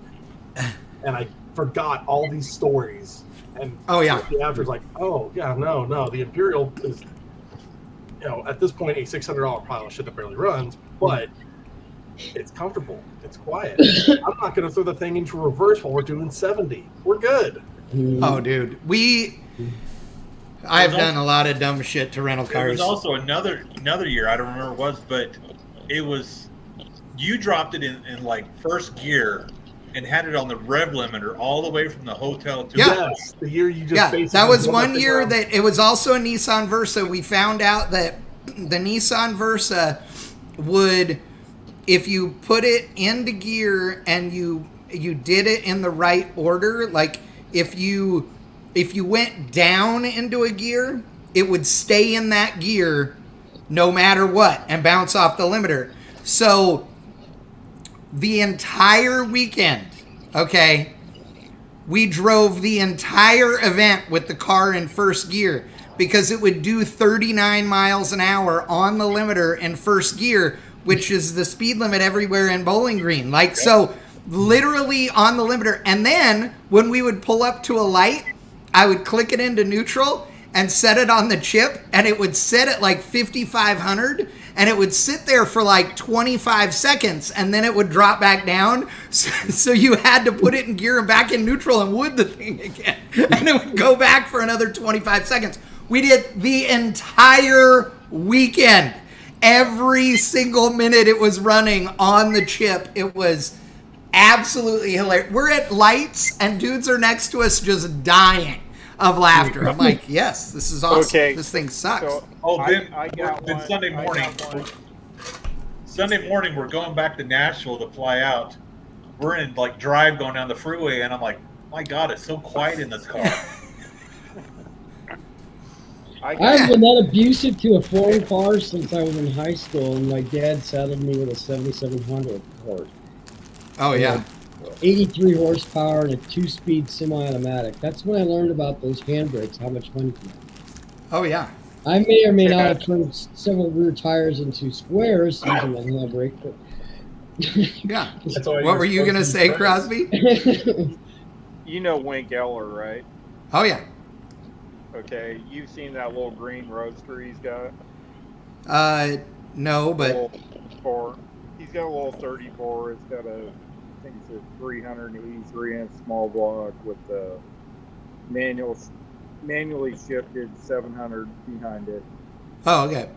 And forgot all these stories. And the after's like, oh yeah, no, the Imperial is, at this point, a $600 pile of shit that barely runs, but it's comfortable, it's quiet. I'm not going to throw the thing into reverse while we're doing 70. We're good. Oh, dude, I've done a lot of dumb shit to rental cars. There was also another year, I don't remember what it was, but it was, you dropped it in like first gear and had it on the rev limiter all the way from the hotel to yes, the year you just that was one year that it was also a Nissan Versa. We found out that the Nissan Versa would, if you put it into gear and you did it in the right order, like if you went down into a gear, it would stay in that gear no matter what and bounce off the limiter. So the entire weekend, we drove the entire event with the car in first gear because it would do 39 miles an hour on the limiter in first gear, which is the speed limit everywhere in Bowling Green. Like, so literally on the limiter. And then when we would pull up to a light, I would click it into neutral and set it on the chip, and it would sit at like 5,500, and it would sit there for like 25 seconds, and then it would drop back down. So you had to put it in gear and back in neutral and wood the thing again, and it would go back for another 25 seconds. We did the entire weekend. Every single minute it was running on the chip. It was absolutely hilarious. We're at lights, and dudes are next to us just dying of laughter. I'm like, yes, this is awesome. Okay. This thing sucks. So then Sunday morning, we're going back to Nashville to fly out. We're in like drive going down the freeway, and I'm like, my God, it's so quiet in this car. I've been that abusive to a foreign car since I was in high school, and my dad saddled me with a 7700 horse. Oh, yeah. 83 horsepower and a 2-speed semi-automatic. That's when I learned about those handbrakes, how much fun it can be. Oh, yeah. I may or may not have turned several rear tires into squares using that handbrake, but... yeah. What were you going to say, Crosby? You know Wink Eller, right? Oh, yeah. Okay, you've seen that little green roadster he's got? No, but... He's got a little 34. It's got I think it's a 383-inch small block with the manually shifted 700 behind it. Oh, okay.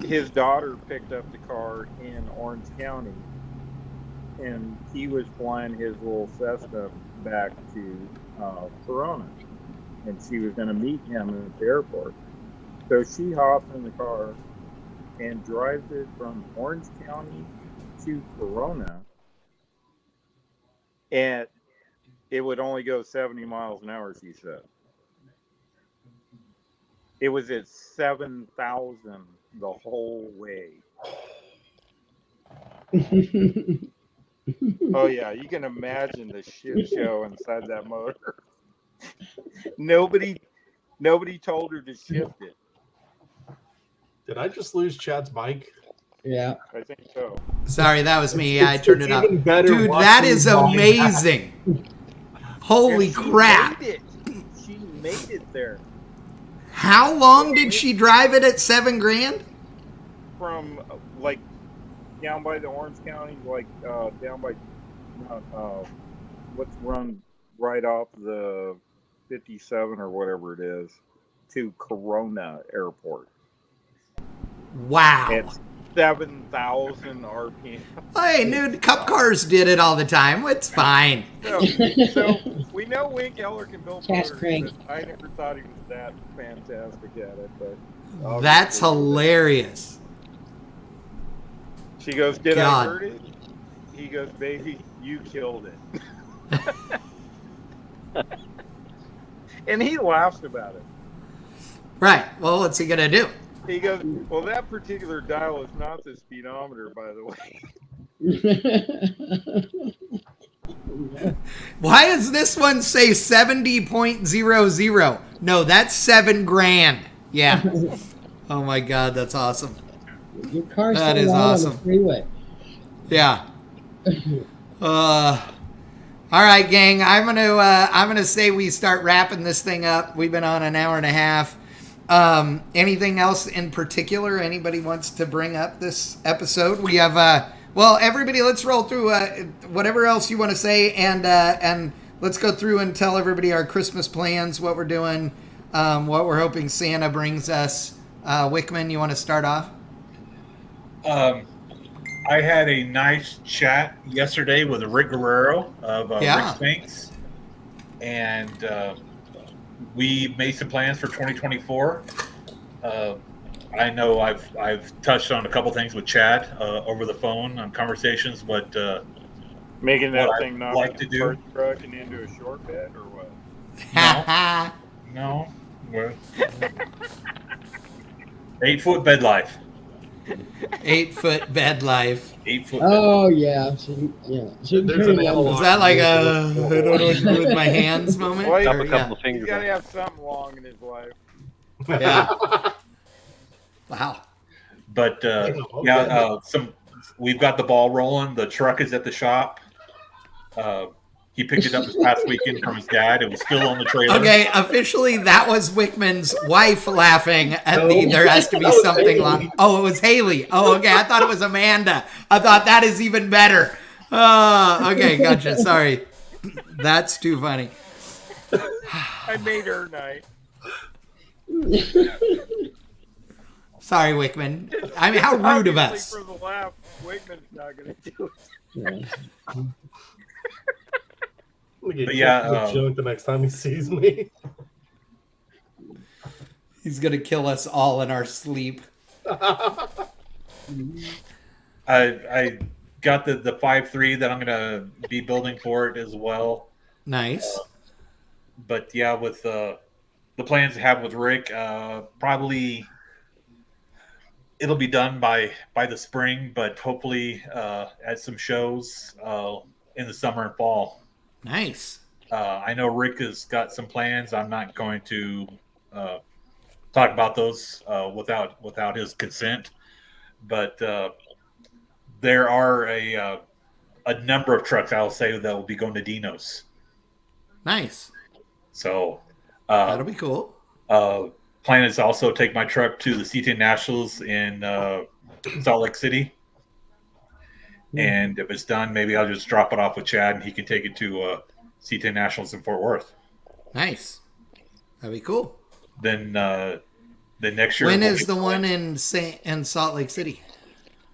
His daughter picked up the car in Orange County, and he was flying his little Cessna back to Corona, and she was going to meet him at the airport. So she hops in the car and drives it from Orange County to Corona, and it would only go 70 miles an hour, she said. It was at 7,000 the whole way. Oh yeah, you can imagine the shit show inside that motor. Nobody told her to shift it. Did I just lose Chad's mic? Yeah, I think so. Sorry, that was me. I turned it up. Dude, Dude, that is amazing. Holy crap. She made it there. How long did she drive it at $7,000? From like down by the Orange County, like down by what's run right off the 57 or whatever it is, to Corona Airport. Wow. It's 7,000 RPM. Hey, dude, cup cars did it all the time. It's fine. So we know Wink Eller can build Cash motors, crank. but I never thought he was that fantastic at it. But That's hilarious. She goes, "Did God. I hurt it?" He goes, "Baby, you killed it." And he laughs about it. Right. Well, what's he going to do? He goes, "Well, that particular dial is not the speedometer, by the way." Why does this one say 70.00? No, that's $7,000. Yeah. Oh my God, that's awesome. Your car's That so is loud awesome. on the freeway. Yeah. All right, gang. I'm gonna say we start wrapping this thing up. We've been on an hour and a half. Anything else in particular anybody wants to bring up this episode? We have well, everybody, let's roll through whatever else you want to say, and let's go through and tell everybody our Christmas plans, what we're doing, what we're hoping Santa brings us. Wickman, you want to start off? I had a nice chat yesterday with Rick Guerrero of Rick Spinks, and we made some plans for 2024. I know I've touched on a couple things with Chad over the phone on conversations, but making that thing not like to do truck and into a short bed or what? No. 8-foot bed life. 8-foot bed life. 8 foot. Oh yeah, so, yeah. So is that like a I don't know what to do with my hands moment? Well, Up a couple fingers. He's got to have something long in his life. Yeah. Wow. But we've got the ball rolling. The truck is at the shop. He picked it up this past weekend from his dad. It was still on the trailer. Okay, officially that was Wickman's wife laughing at there has to be something long. Oh, it was Haley. Oh, okay. I thought it was Amanda. I thought that is even better. Okay, gotcha. Sorry. That's too funny. I made her night. Sorry, Wickman. I mean, how rude of us. For the laugh, Wickman's not going to do it. But yeah, joke the next time he sees me. He's gonna kill us all in our sleep. I got the 5.3 that I'm gonna be building for it as well. Nice. But yeah, with the plans I have with Rick, probably it'll be done by the spring, but hopefully at some shows in the summer and fall. Nice. I know Rick has got some plans. I'm not going to talk about those without his consent, but there are a number of trucks I'll say that will be going to Dino's. Nice. So that'll be cool. Plan is also take my truck to the C10 Nationals in Salt Lake City. And if it's done, maybe I'll just drop it off with Chad, and he can take it to C10 Nationals in Fort Worth. Nice. That'd be cool. Then next year. When is the one in Salt Lake City?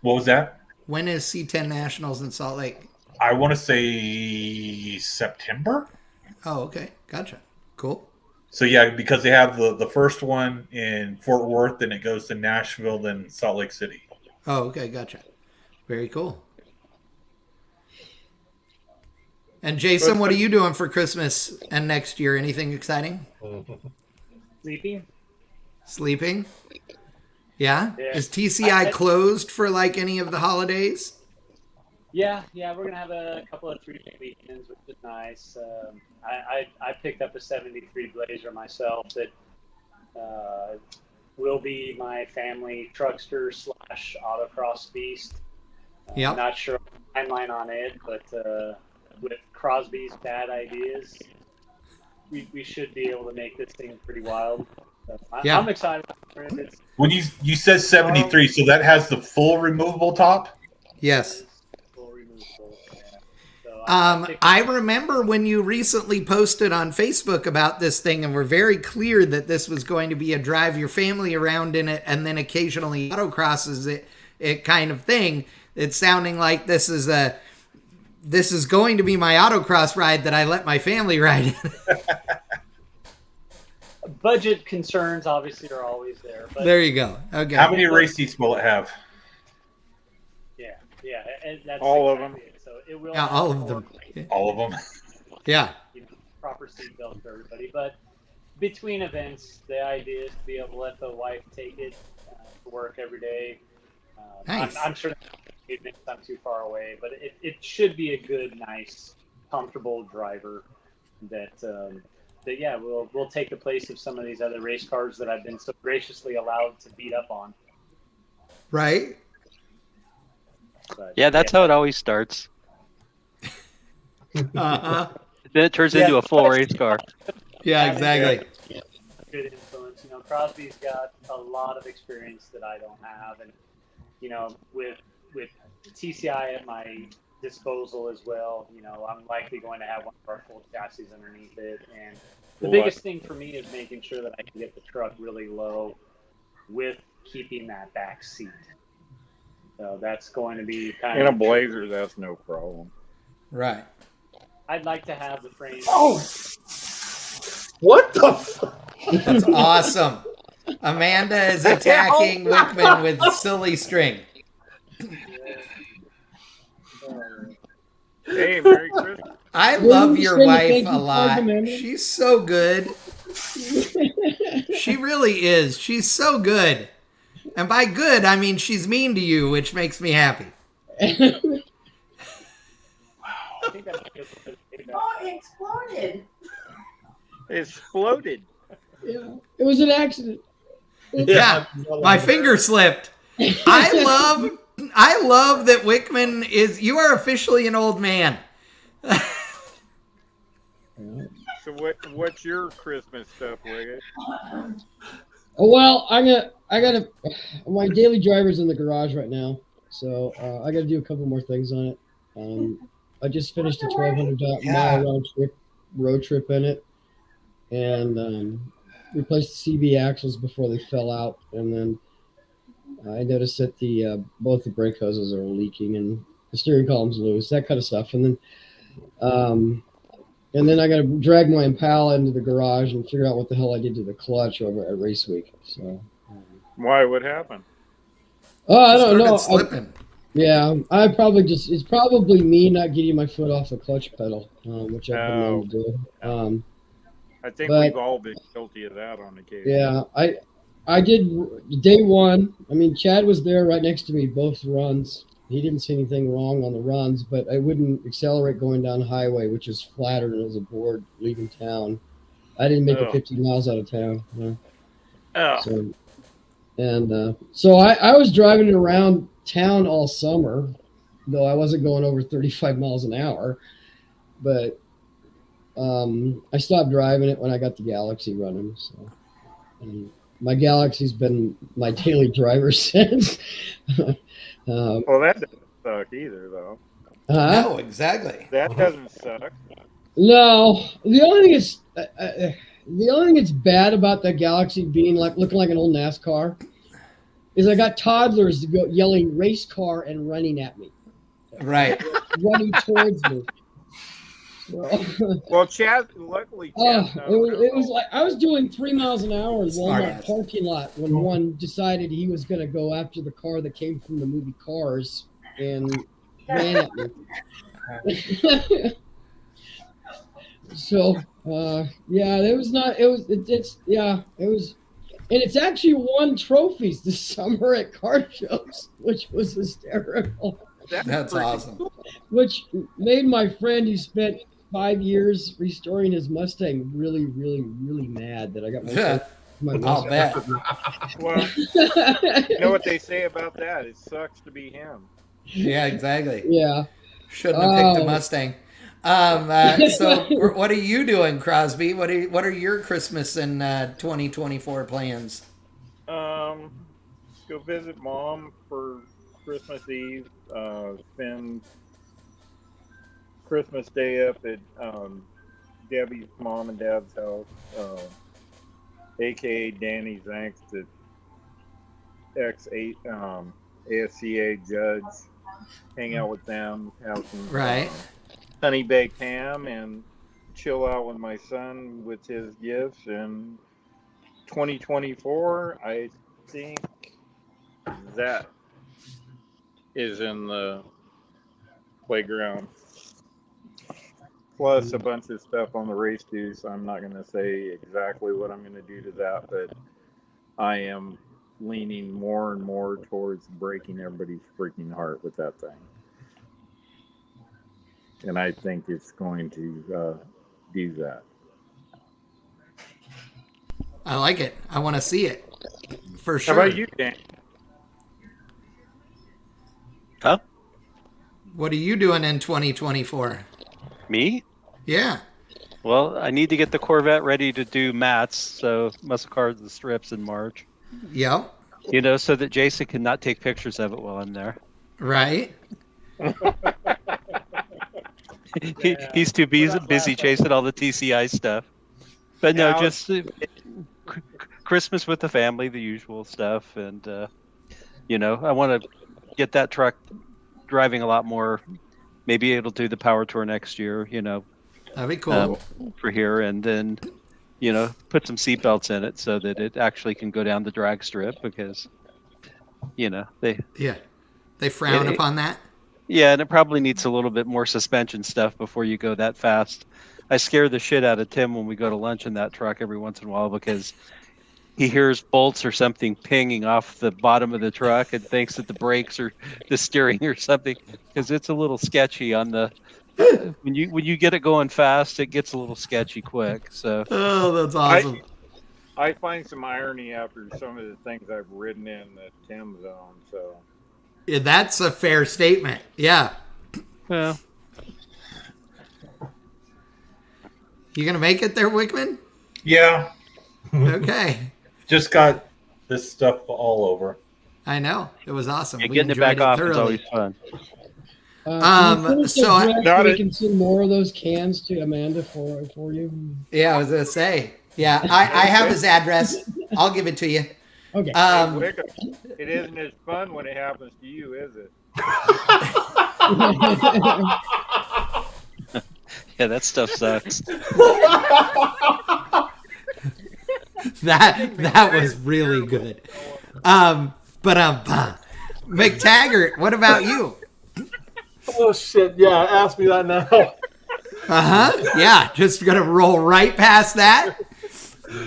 What was that? When is C10 Nationals in Salt Lake? I want to say September. Oh, okay. Gotcha. Cool. So yeah, because they have the first one in Fort Worth, then it goes to Nashville, then Salt Lake City. Oh, okay. Gotcha. Very cool. And Jason, what are you doing for Christmas and next year? Anything exciting? Sleeping? Yeah? Is TCI closed for like any of the holidays? Yeah, we're going to have a couple of 3-day weekends, which is nice. I picked up a 73 Blazer myself that will be my family truckster / autocross beast. Yeah. Not sure of the timeline on it, but with Crosby's bad ideas, we should be able to make this thing pretty wild. So I'm excited for it. When you said 73, so that has the full removable top? Yes. Full removable, yeah. So I remember when you recently posted on Facebook about this thing and were very clear that this was going to be a drive your family around in it and then occasionally autocrosses it kind of thing. It's sounding like this is going to be my autocross ride that I let my family ride in. Budget concerns obviously are always there. But there you go. Okay. How many race seats will it have? Yeah. And that's all of them. So it will. Yeah, all of them. All of them. Yeah. Proper seatbelt for everybody. But between events, the idea is to be able to let the wife take it to work every day. Nice. I'm sure it's not too far away, but it should be a good, nice, comfortable driver that we'll take the place of some of these other race cars that I've been so graciously allowed to beat up on. Right? But, yeah, that's how it always starts. Uh-huh. Then it turns into a full race car. Yeah, exactly. Good influence. Crosby's got a lot of experience that I don't have, and with TCI at my disposal as well, I'm likely going to have one of our full chassis underneath it. And the biggest thing for me is making sure that I can get the truck really low with keeping that back seat. So that's going to be kind in of a Blazer. That's no problem. Right. I'd like to have the frame. Oh, what the fuck? That's awesome. Amanda is attacking Wickman with silly string. Hey, Merry Christmas. I love your wife a lot. She's so good. She really is. She's so good. And by good, I mean she's mean to you, which makes me happy. Oh, it exploded. It exploded. Yeah, it was an accident. Yeah, my finger slipped. I love that Wickman is. You are officially an old man. So what's your Christmas stuff, Wiggett? Well, I got my daily driver's in the garage right now, so I got to do a couple more things on it. I just finished a 1,200 mile road trip in it, and replaced the CB axles before they fell out, and then I noticed that both the brake hoses are leaking and the steering column's loose, that kind of stuff, and then I got to drag my Impala into the garage and figure out what the hell I did to the clutch over at race week. So, why? What happened? Oh, I don't know. Slipping. It's probably me not getting my foot off the clutch pedal, which I've been known to do. I think we've all been guilty of that on occasion. Yeah, I did day one. I mean, Chad was there right next to me both runs. He didn't see anything wrong on the runs, but I wouldn't accelerate going down the highway, which is flatter than as a board leaving town. I didn't make it 15 miles out of town. So I was driving around town all summer, though I wasn't going over 35 miles an hour. But I stopped driving it when I got the Galaxy running. So, and my Galaxy's been my daily driver since. Well, that doesn't suck either, though. No, exactly. That doesn't suck. No, the only thing that's bad about that Galaxy being looking like an old NASCAR is I got toddlers yelling race car and running at me. Right. Running towards me. Well, Chad, luckily, it was like I was doing 3 miles an hour in Walmart parking lot when one decided he was going to go after the car that came from the movie Cars and ran at me. So, it was, and it's actually won trophies this summer at car shows, which was hysterical. That's awesome. Which made my friend who spent 5 years restoring his Mustang really, really, really mad that I got my I'll bet. Well, you know what they say about that? It sucks to be him. Yeah, exactly. Yeah. Shouldn't have picked a Mustang. So what are you doing, Crosby? What are your Christmas and 2024 plans? Go visit Mom for Christmas Eve. Spend Christmas Day up at Debbie's mom and dad's house, aka Danny Zanks, the ex-8 ASCA judge. Hang out with them, have some honey baked ham, and chill out with my son with his gifts. And 2024, I think that is in the playground. Plus a bunch of stuff on the race dues. I'm not going to say exactly what I'm going to do to that, but I am leaning more and more towards breaking everybody's freaking heart with that thing. And I think it's going to do that. I like it. I want to see it. For sure. How about you, Dan? Huh? What are you doing in 2024? Me? Yeah. Well, I need to get the Corvette ready to do mats, so muscle cars and strips in March. Yep. So that Jason can not take pictures of it while I'm there. Right. He's too busy chasing all the TCI stuff. But no, just Christmas with the family, the usual stuff. And, I want to get that truck driving a lot more, maybe able to do the power tour next year, That'd be cool. For here. And then, put some seatbelts in it so that it actually can go down the drag strip because, they frown upon that. Yeah, and it probably needs a little bit more suspension stuff before you go that fast. I scare the shit out of Tim when we go to lunch in that truck every once in a while because he hears bolts or something pinging off the bottom of the truck and thinks that the brakes or the steering or something, because it's a little sketchy on the when you get it going fast, it gets a little sketchy quick. So that's awesome. I find some irony after some of the things I've ridden in the Tim zone. So yeah, that's a fair statement. Yeah. Well, you gonna make it there, Wickman? Yeah. Okay. Just got this stuff all over. I know. It was awesome. Yeah, getting it back off is always fun. So I can send more of those cans to Amanda for you. Yeah, I was gonna say. Yeah, I have his address. I'll give it to you. Okay. It isn't as fun when it happens to you, is it? Yeah, that stuff sucks. that was really good. McTaggart, what about you? Oh shit! Yeah, ask me that now. Yeah, just gonna roll right past that.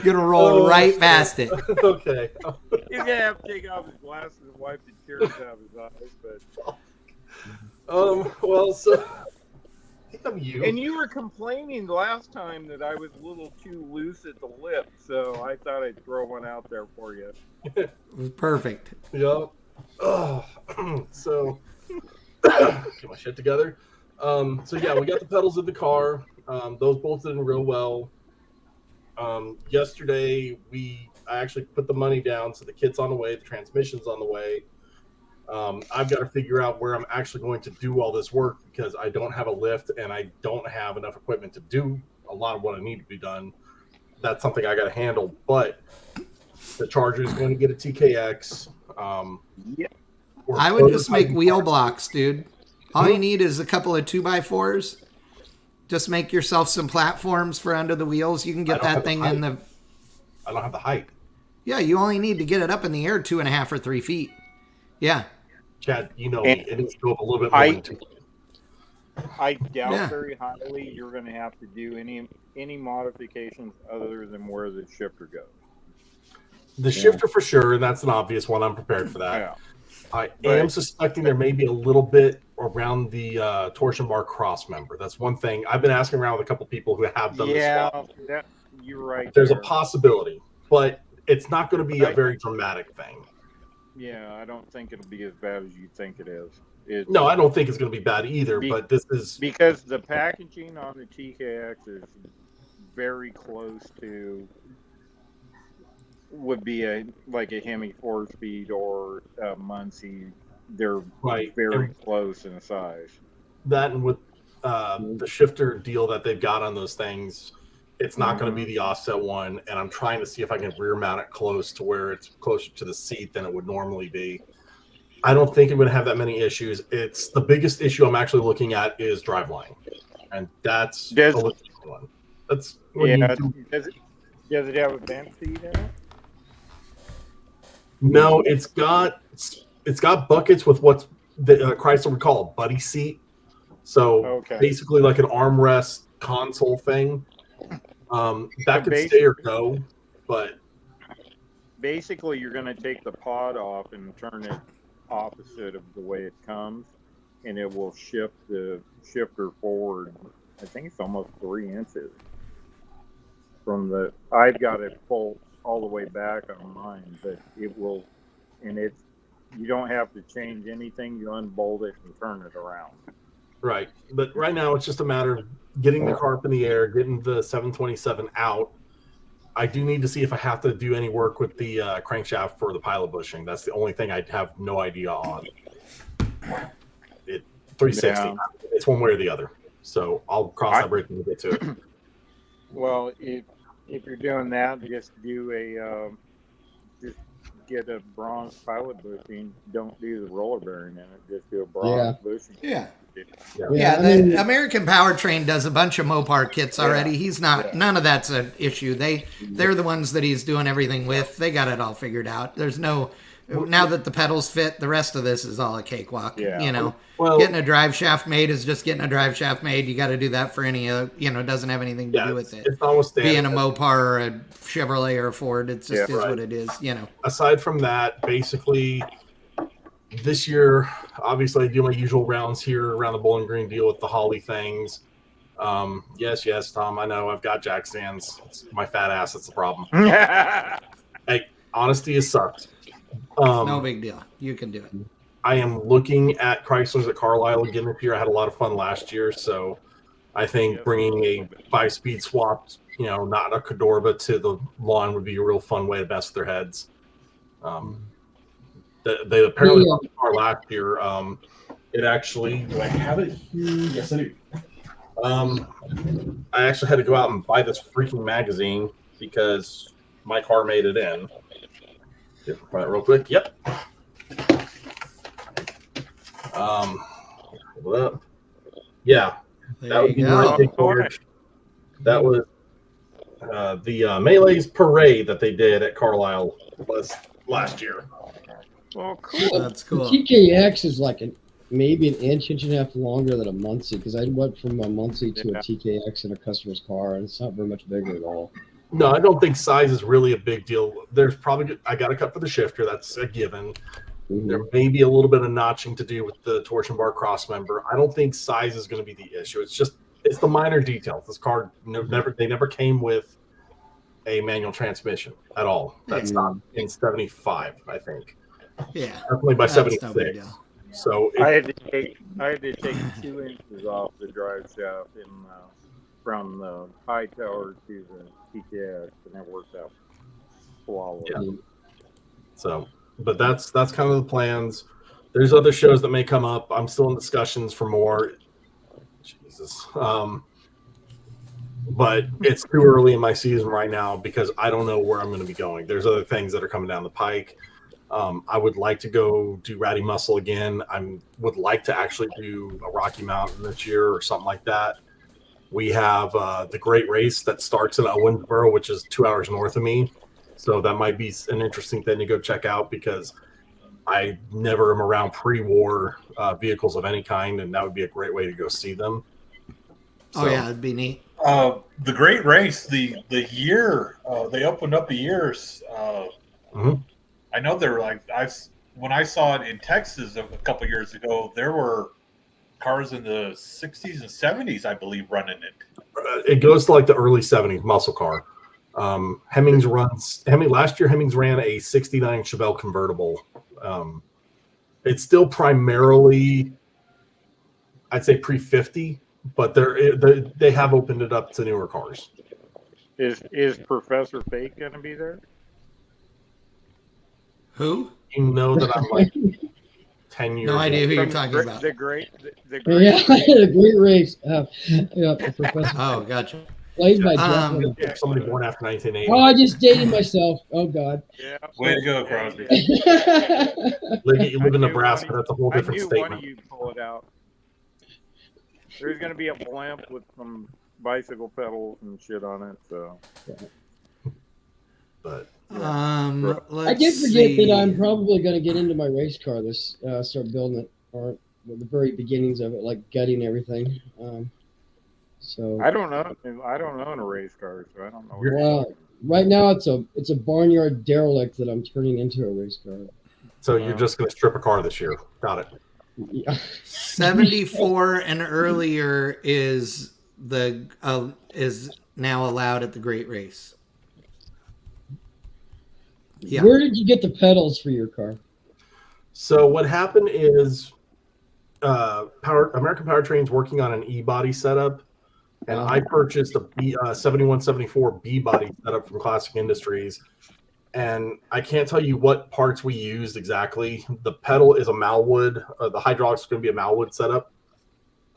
Gonna roll right past it. Okay. He's gonna have to take off his glasses and wipe the tears out of his eyes. But well, so damn you. And you were complaining last time that I was a little too loose at the lip, so I thought I'd throw one out there for you. It was perfect. Yep. So get my shit together. So yeah, we got the pedals in the car. Those bolted in real well. Yesterday I actually put the money down, so the kit's on the way, the transmission's on the way. I've got to figure out where I'm actually going to do all this work because I don't have a lift and I don't have enough equipment to do a lot of what I need to be done. That's something I got to handle. But the Charger is going to get a TKX. Yeah. I would just make wheel blocks, dude. All you need is a couple of 2x4s. Just make yourself some platforms for under the wheels. You can get that thing in the... I don't have the height. Yeah, you only need to get it up in the air 2.5 or 3 feet. Yeah. Chad, you know me. It needs to go up a little bit more than 2 feet. I doubt very highly you're going to have to do any modifications other than where the shifter goes. The shifter for sure, and that's an obvious one. I'm prepared for that. Yeah. I am suspecting there may be a little bit around the torsion bar cross member. That's one thing. I've been asking around with a couple people who have done this swap. Yeah, you're right. There's a possibility, but it's not going to be a very dramatic thing. Yeah, I don't think it'll be as bad as you think it is. No, I don't think it's going to be bad either, but this is... Because the packaging on the TKX is very close to... would be like a Hemi 4-speed or a Muncie. They're very close in size. That and with the shifter deal that they've got on those things, it's not going to be the offset one, and I'm trying to see if I can rear mount it close to where it's closer to the seat than it would normally be. I don't think I'm going to have that many issues. It's the biggest issue I'm actually looking at is driveline, and that's the one. That's does it have a vent seat in it? No, it's got buckets with what's the Chrysler would call a buddy seat. So basically like an armrest console thing. That could stay or go, but basically you're going to take the pod off and turn it opposite of the way it comes, and it will shift the shifter forward. I think it's almost 3 inches from the. I've got it full all the way back on mine, but it will, and it's, you don't have to change anything. You unbolt it and turn it around. Right. But right now it's just a matter of getting the car up in the air, getting the 727 out. I do need to see if I have to do any work with the crankshaft for the pilot bushing. That's the only thing I have no idea on. It 360. Yeah. It's one way or the other. So I'll cross that bridge when we get to it. Well, if you're doing that, just do just get a bronze pilot bushing. Don't do the roller bearing in it. Just do a bronze bushing. Yeah. Yeah, the American Powertrain does a bunch of Mopar kits already. He's not. None of that's an issue. They're the ones that he's doing everything with. They got it all figured out. There's no. Now that the pedals fit, the rest of this is all a cakewalk. Yeah. You know, Well, getting a drive shaft made is just getting a drive shaft made. You got to do that for any. It doesn't have anything to do with it. It's almost being a Mopar or a Chevrolet or a Ford. It just is what it is. You know. Aside from that, basically, this year, obviously, I do my usual rounds here around the Bowling Green, deal with the Holly things. Yes, Tom, I know I've got jack stands. It's my fat ass that's the problem. Hey, honesty is sucked. No big deal. You can do it. I am looking at Chryslers at Carlisle again this year. I had a lot of fun last year, so I think bringing a 5-speed swapped, not a Cadorba to the lawn would be a real fun way to mess with their heads. They apparently bought the car last year. It actually, do I have it here? Yes, I do. I actually had to go out and buy this freaking magazine because my car made it in. Run it real quick. Yep. Hold up. Yeah, that would be really cool. That was the Melee's parade that they did at Carlisle last year. Well, cool. That's cool. The TKX is like maybe an inch and a half longer than a Muncie, because I went from a Muncie to a TKX in a customer's car, and it's not very much bigger at all. No, I don't think size is really a big deal. There's probably I got to cut for the shifter. That's a given. Mm-hmm. There may be a little bit of notching to do with the torsion bar cross member. I don't think size is going to be the issue. It's the minor details. This car never came with a manual transmission at all. That's not in 75, I think. Yeah, definitely by 76. So I had to take 2 inches off the drive shaft from the high tower to the TKX, and that worked out flawless. Yeah. So, but that's kind of the plans. There's other shows that may come up. I'm still in discussions for more. Jesus. But it's too early in my season right now because I don't know where I'm going to be going. There's other things that are coming down the pike. I would like to go do Ratty Muscle again. I would like to actually do a Rocky Mountain this year or something like that. We have the Great Race that starts in Owensboro, which is 2 hours north of me. So that might be an interesting thing to go check out because I never am around pre-war vehicles of any kind, and that would be a great way to go see them. So, yeah, it'd be neat. The Great Race, the year they opened up the years. I know they were like when I saw it in Texas a couple years ago, there were cars in the 60s and 70s, I believe, running it. It goes to like the early 70s muscle car. Hemmings last year Hemmings ran a 69 Chevelle convertible. It's still primarily, I'd say, pre-50, but they have opened it up to newer cars. Is Professor Fake going to be there? Who? You know that I'm like 10 years. No idea who you're talking about. The great the Great Race. The Professor. Oh, gotcha. Played by Jeff. Somebody born after 1980. Oh, I just dated myself. Oh God. Yeah. Way to go, Crosby. You live in Nebraska. That's a whole different statement. One of you pull it out. There's going to be a blimp with some bicycle pedals and shit on it. So. But. I did forget that I'm probably going to get into my race car. Start building it, or the very beginnings of it, like gutting everything. So I don't know. I don't own a race car, so I don't know. Well, right now it's a barnyard derelict that I'm turning into a race car. So you're just going to strip a car this year? Got it. Yeah. 74 and earlier is now allowed at the Great Race. Yeah. Where did you get the pedals for your car? So what happened is American Powertrain's working on an e-body setup and I purchased a 7174 B body setup from Classic Industries. And I can't tell you what parts we used exactly. The pedal is a Malwood. The hydraulics is going to be a Malwood setup.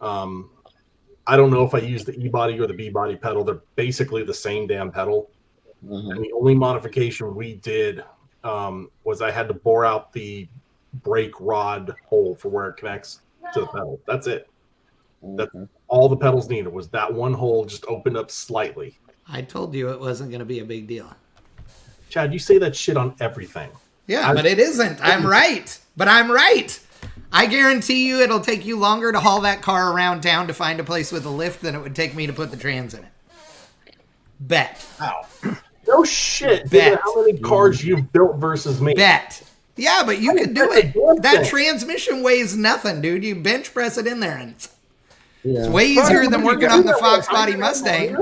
I don't know if I used the E body or the B body pedal. They're basically the same damn pedal. And the only modification we did was I had to bore out the brake rod hole for where it connects to the pedal. That's it. That's all the pedals needed was that one hole just opened up slightly. I told you it wasn't going to be a big deal. Chad, you say that shit on everything. Yeah, but it isn't. I'm right. But I'm right. I guarantee you it'll take you longer to haul that car around town to find a place with a lift than it would take me to put the trans in it. Bet. Wow. No shit. Bet. How many cars you've built versus me? Bet. Yeah, but you can do it. That transmission weighs nothing, dude. You bench press it in there, and it's way easier than working on the Fox body Mustang.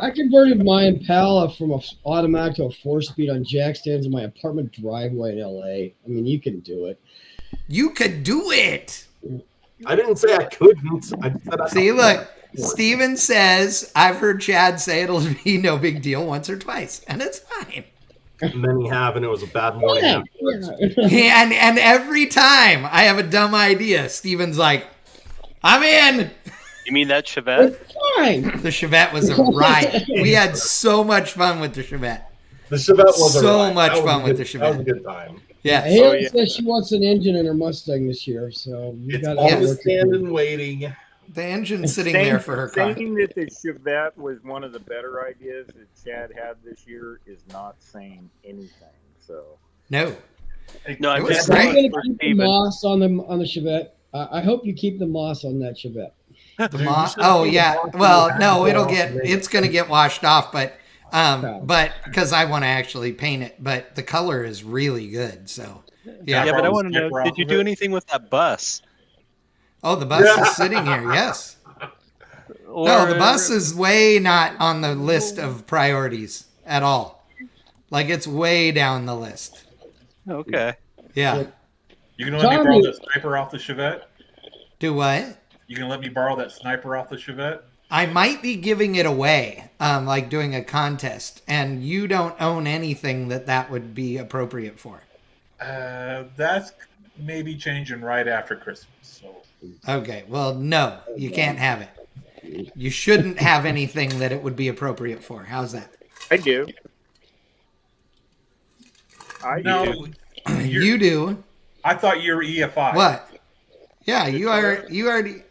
I converted my Impala from an automatic to a 4-speed on jack stands in my apartment driveway in LA. I mean, you can do it. You could do it. I didn't say I couldn't. I said I See, look, Steven says, I've heard Chad say it'll be no big deal once or twice, and it's fine. And then you have, and it was a bad morning. Yeah. And every time I have a dumb idea, Steven's like, I'm in. You mean that Chevette? Fine. The Chevette was a riot. We had so much fun with the Chevette. The Chevette was so much fun with the Chevette. That was a good time. Yeah. Haley says she wants an engine in her Mustang this year, so it's always standing waiting. The engine's sitting there for her car. Saying that the Chevette was one of the better ideas that Chad had this year is not saying anything. So no, I'm just just I'm saying going to keep the moss on the Chevette. I hope you keep the moss on that Chevette. The moss? Oh yeah. Well, no, it's going to get washed off, but because I want to actually paint it, but the color is really good. So yeah. Yeah, but I want to know, did you do anything with that bus? Oh, the bus is sitting here. Yes. No, the bus is way not on the list of priorities at all. Like it's way down the list. Okay. Yeah. You can let me borrow that sniper off the Chevette? Do what? You can let me borrow that sniper off the Chevette? I might be giving it away, like doing a contest, and you don't own anything that would be appropriate for. That's maybe changing right after Christmas. So. Okay, well, no, you can't have it. You shouldn't have anything that it would be appropriate for. How's that? I do. You do. I thought you were EFI. What? Yeah, you already.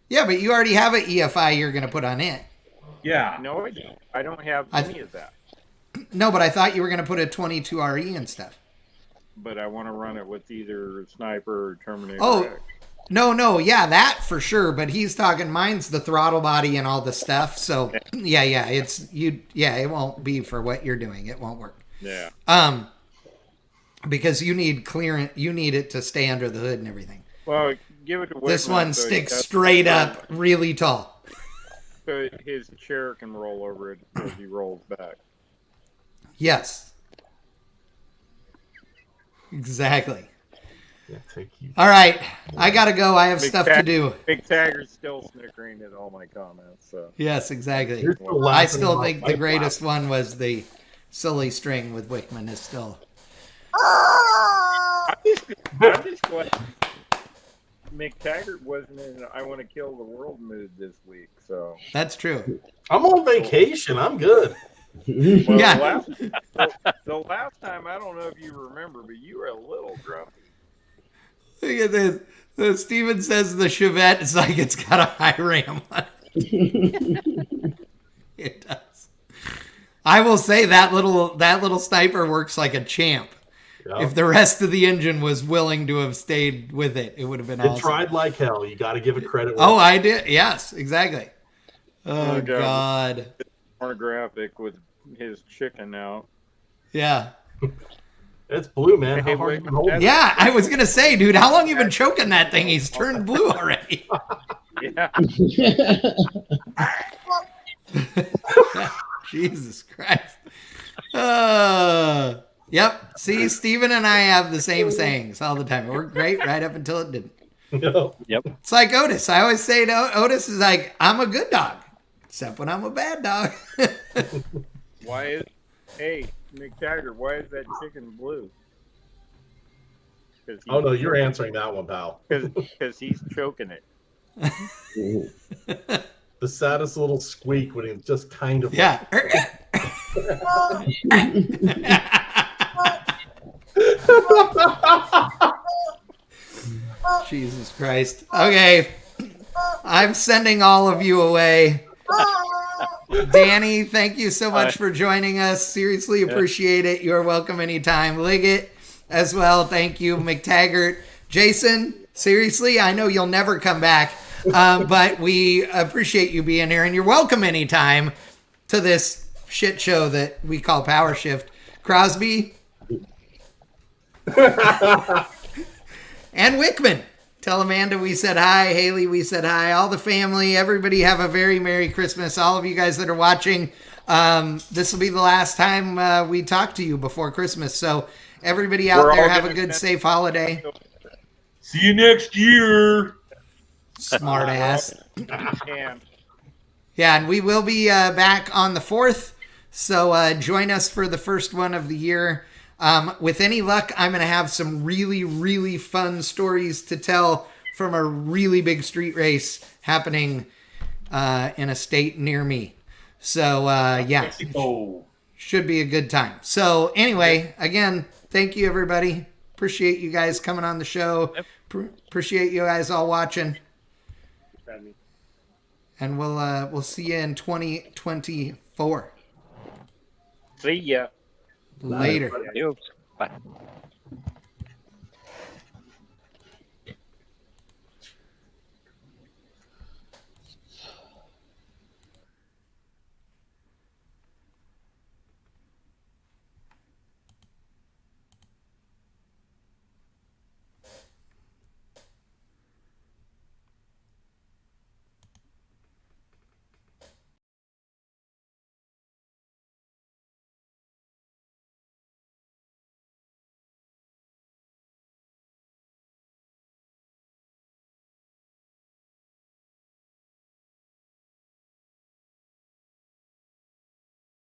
Yeah, but you already have an EFI you're going to put on it. Yeah. No, I don't have any of that. No, but I thought you were going to put a 22RE and stuff. But I want to run it with either Sniper or Terminator X. No, yeah, that for sure. But he's talking. Mine's the throttle body and all the stuff. So yeah, it won't be for what you're doing. It won't work. Yeah. Because you need clearance. You need it to stay under the hood and everything. Well, give it to Whitman. This one sticks straight up, really tall. So his chair can roll over it as he rolls back. Yes. Exactly. Yeah, thank you. All right, I gotta go. I have stuff to do. McTaggart's still snickering at all my comments. So. Yes, exactly. I still think the greatest one was the silly string with Wickman is still. I'm just glad McTaggart wasn't in I want to kill the world mood this week. So that's true. I'm on vacation. I'm good. Well, yeah. The last time, I don't know if you remember, but you were a little grumpy. Look at this. So Steven says the Chevette is like it's got a high ram on it. It does. I will say that little sniper works like a champ. Yep. If the rest of the engine was willing to have stayed with it, it would have been awesome. It tried like hell. You got to give it credit. Oh, I did. Yes, exactly. Oh, God. Pornographic with his chicken out. Yeah. It's blue, man. How hard you can hold it? Yeah, I was going to say, dude, how long you been choking that thing? He's turned blue already. Yeah. Jesus Christ. Yep. See, Steven and I have the same sayings all the time. It worked great right up until it didn't. Yep. It's like Otis. I always say to Otis is like, I'm a good dog, except when I'm a bad dog. Why is, hey, McTaggart, why is that chicken blue? Oh, no, you're answering that one, pal. Because he's choking it. The saddest little squeak when he's just kind of Yeah. Jesus Christ. Okay. I'm sending all of you away. Danny, thank you so much for joining us. Seriously appreciate it. You're welcome anytime. Liggett as well. Thank you. McTaggart. Jason, seriously, I know you'll never come back, but we appreciate you being here, and you're welcome anytime to this shit show that we call Powershift. Crosby and Wickman. Tell Amanda we said hi. Haley, we said hi. All the family, everybody have a very Merry Christmas. All of you guys that are watching, this will be the last time we talk to you before Christmas. So everybody out there, have a good, safe holiday. See you next year. Smart ass. And Yeah, and we will be back on the 4th. So join us for the first one of the year. With any luck, I'm going to have some really, really fun stories to tell from a really big street race happening in a state near me. So, yeah, should be a good time. So, anyway, again, thank you, everybody. Appreciate you guys coming on the show. Appreciate you guys all watching. And we'll see you in 2024. see ya. Later. Bye.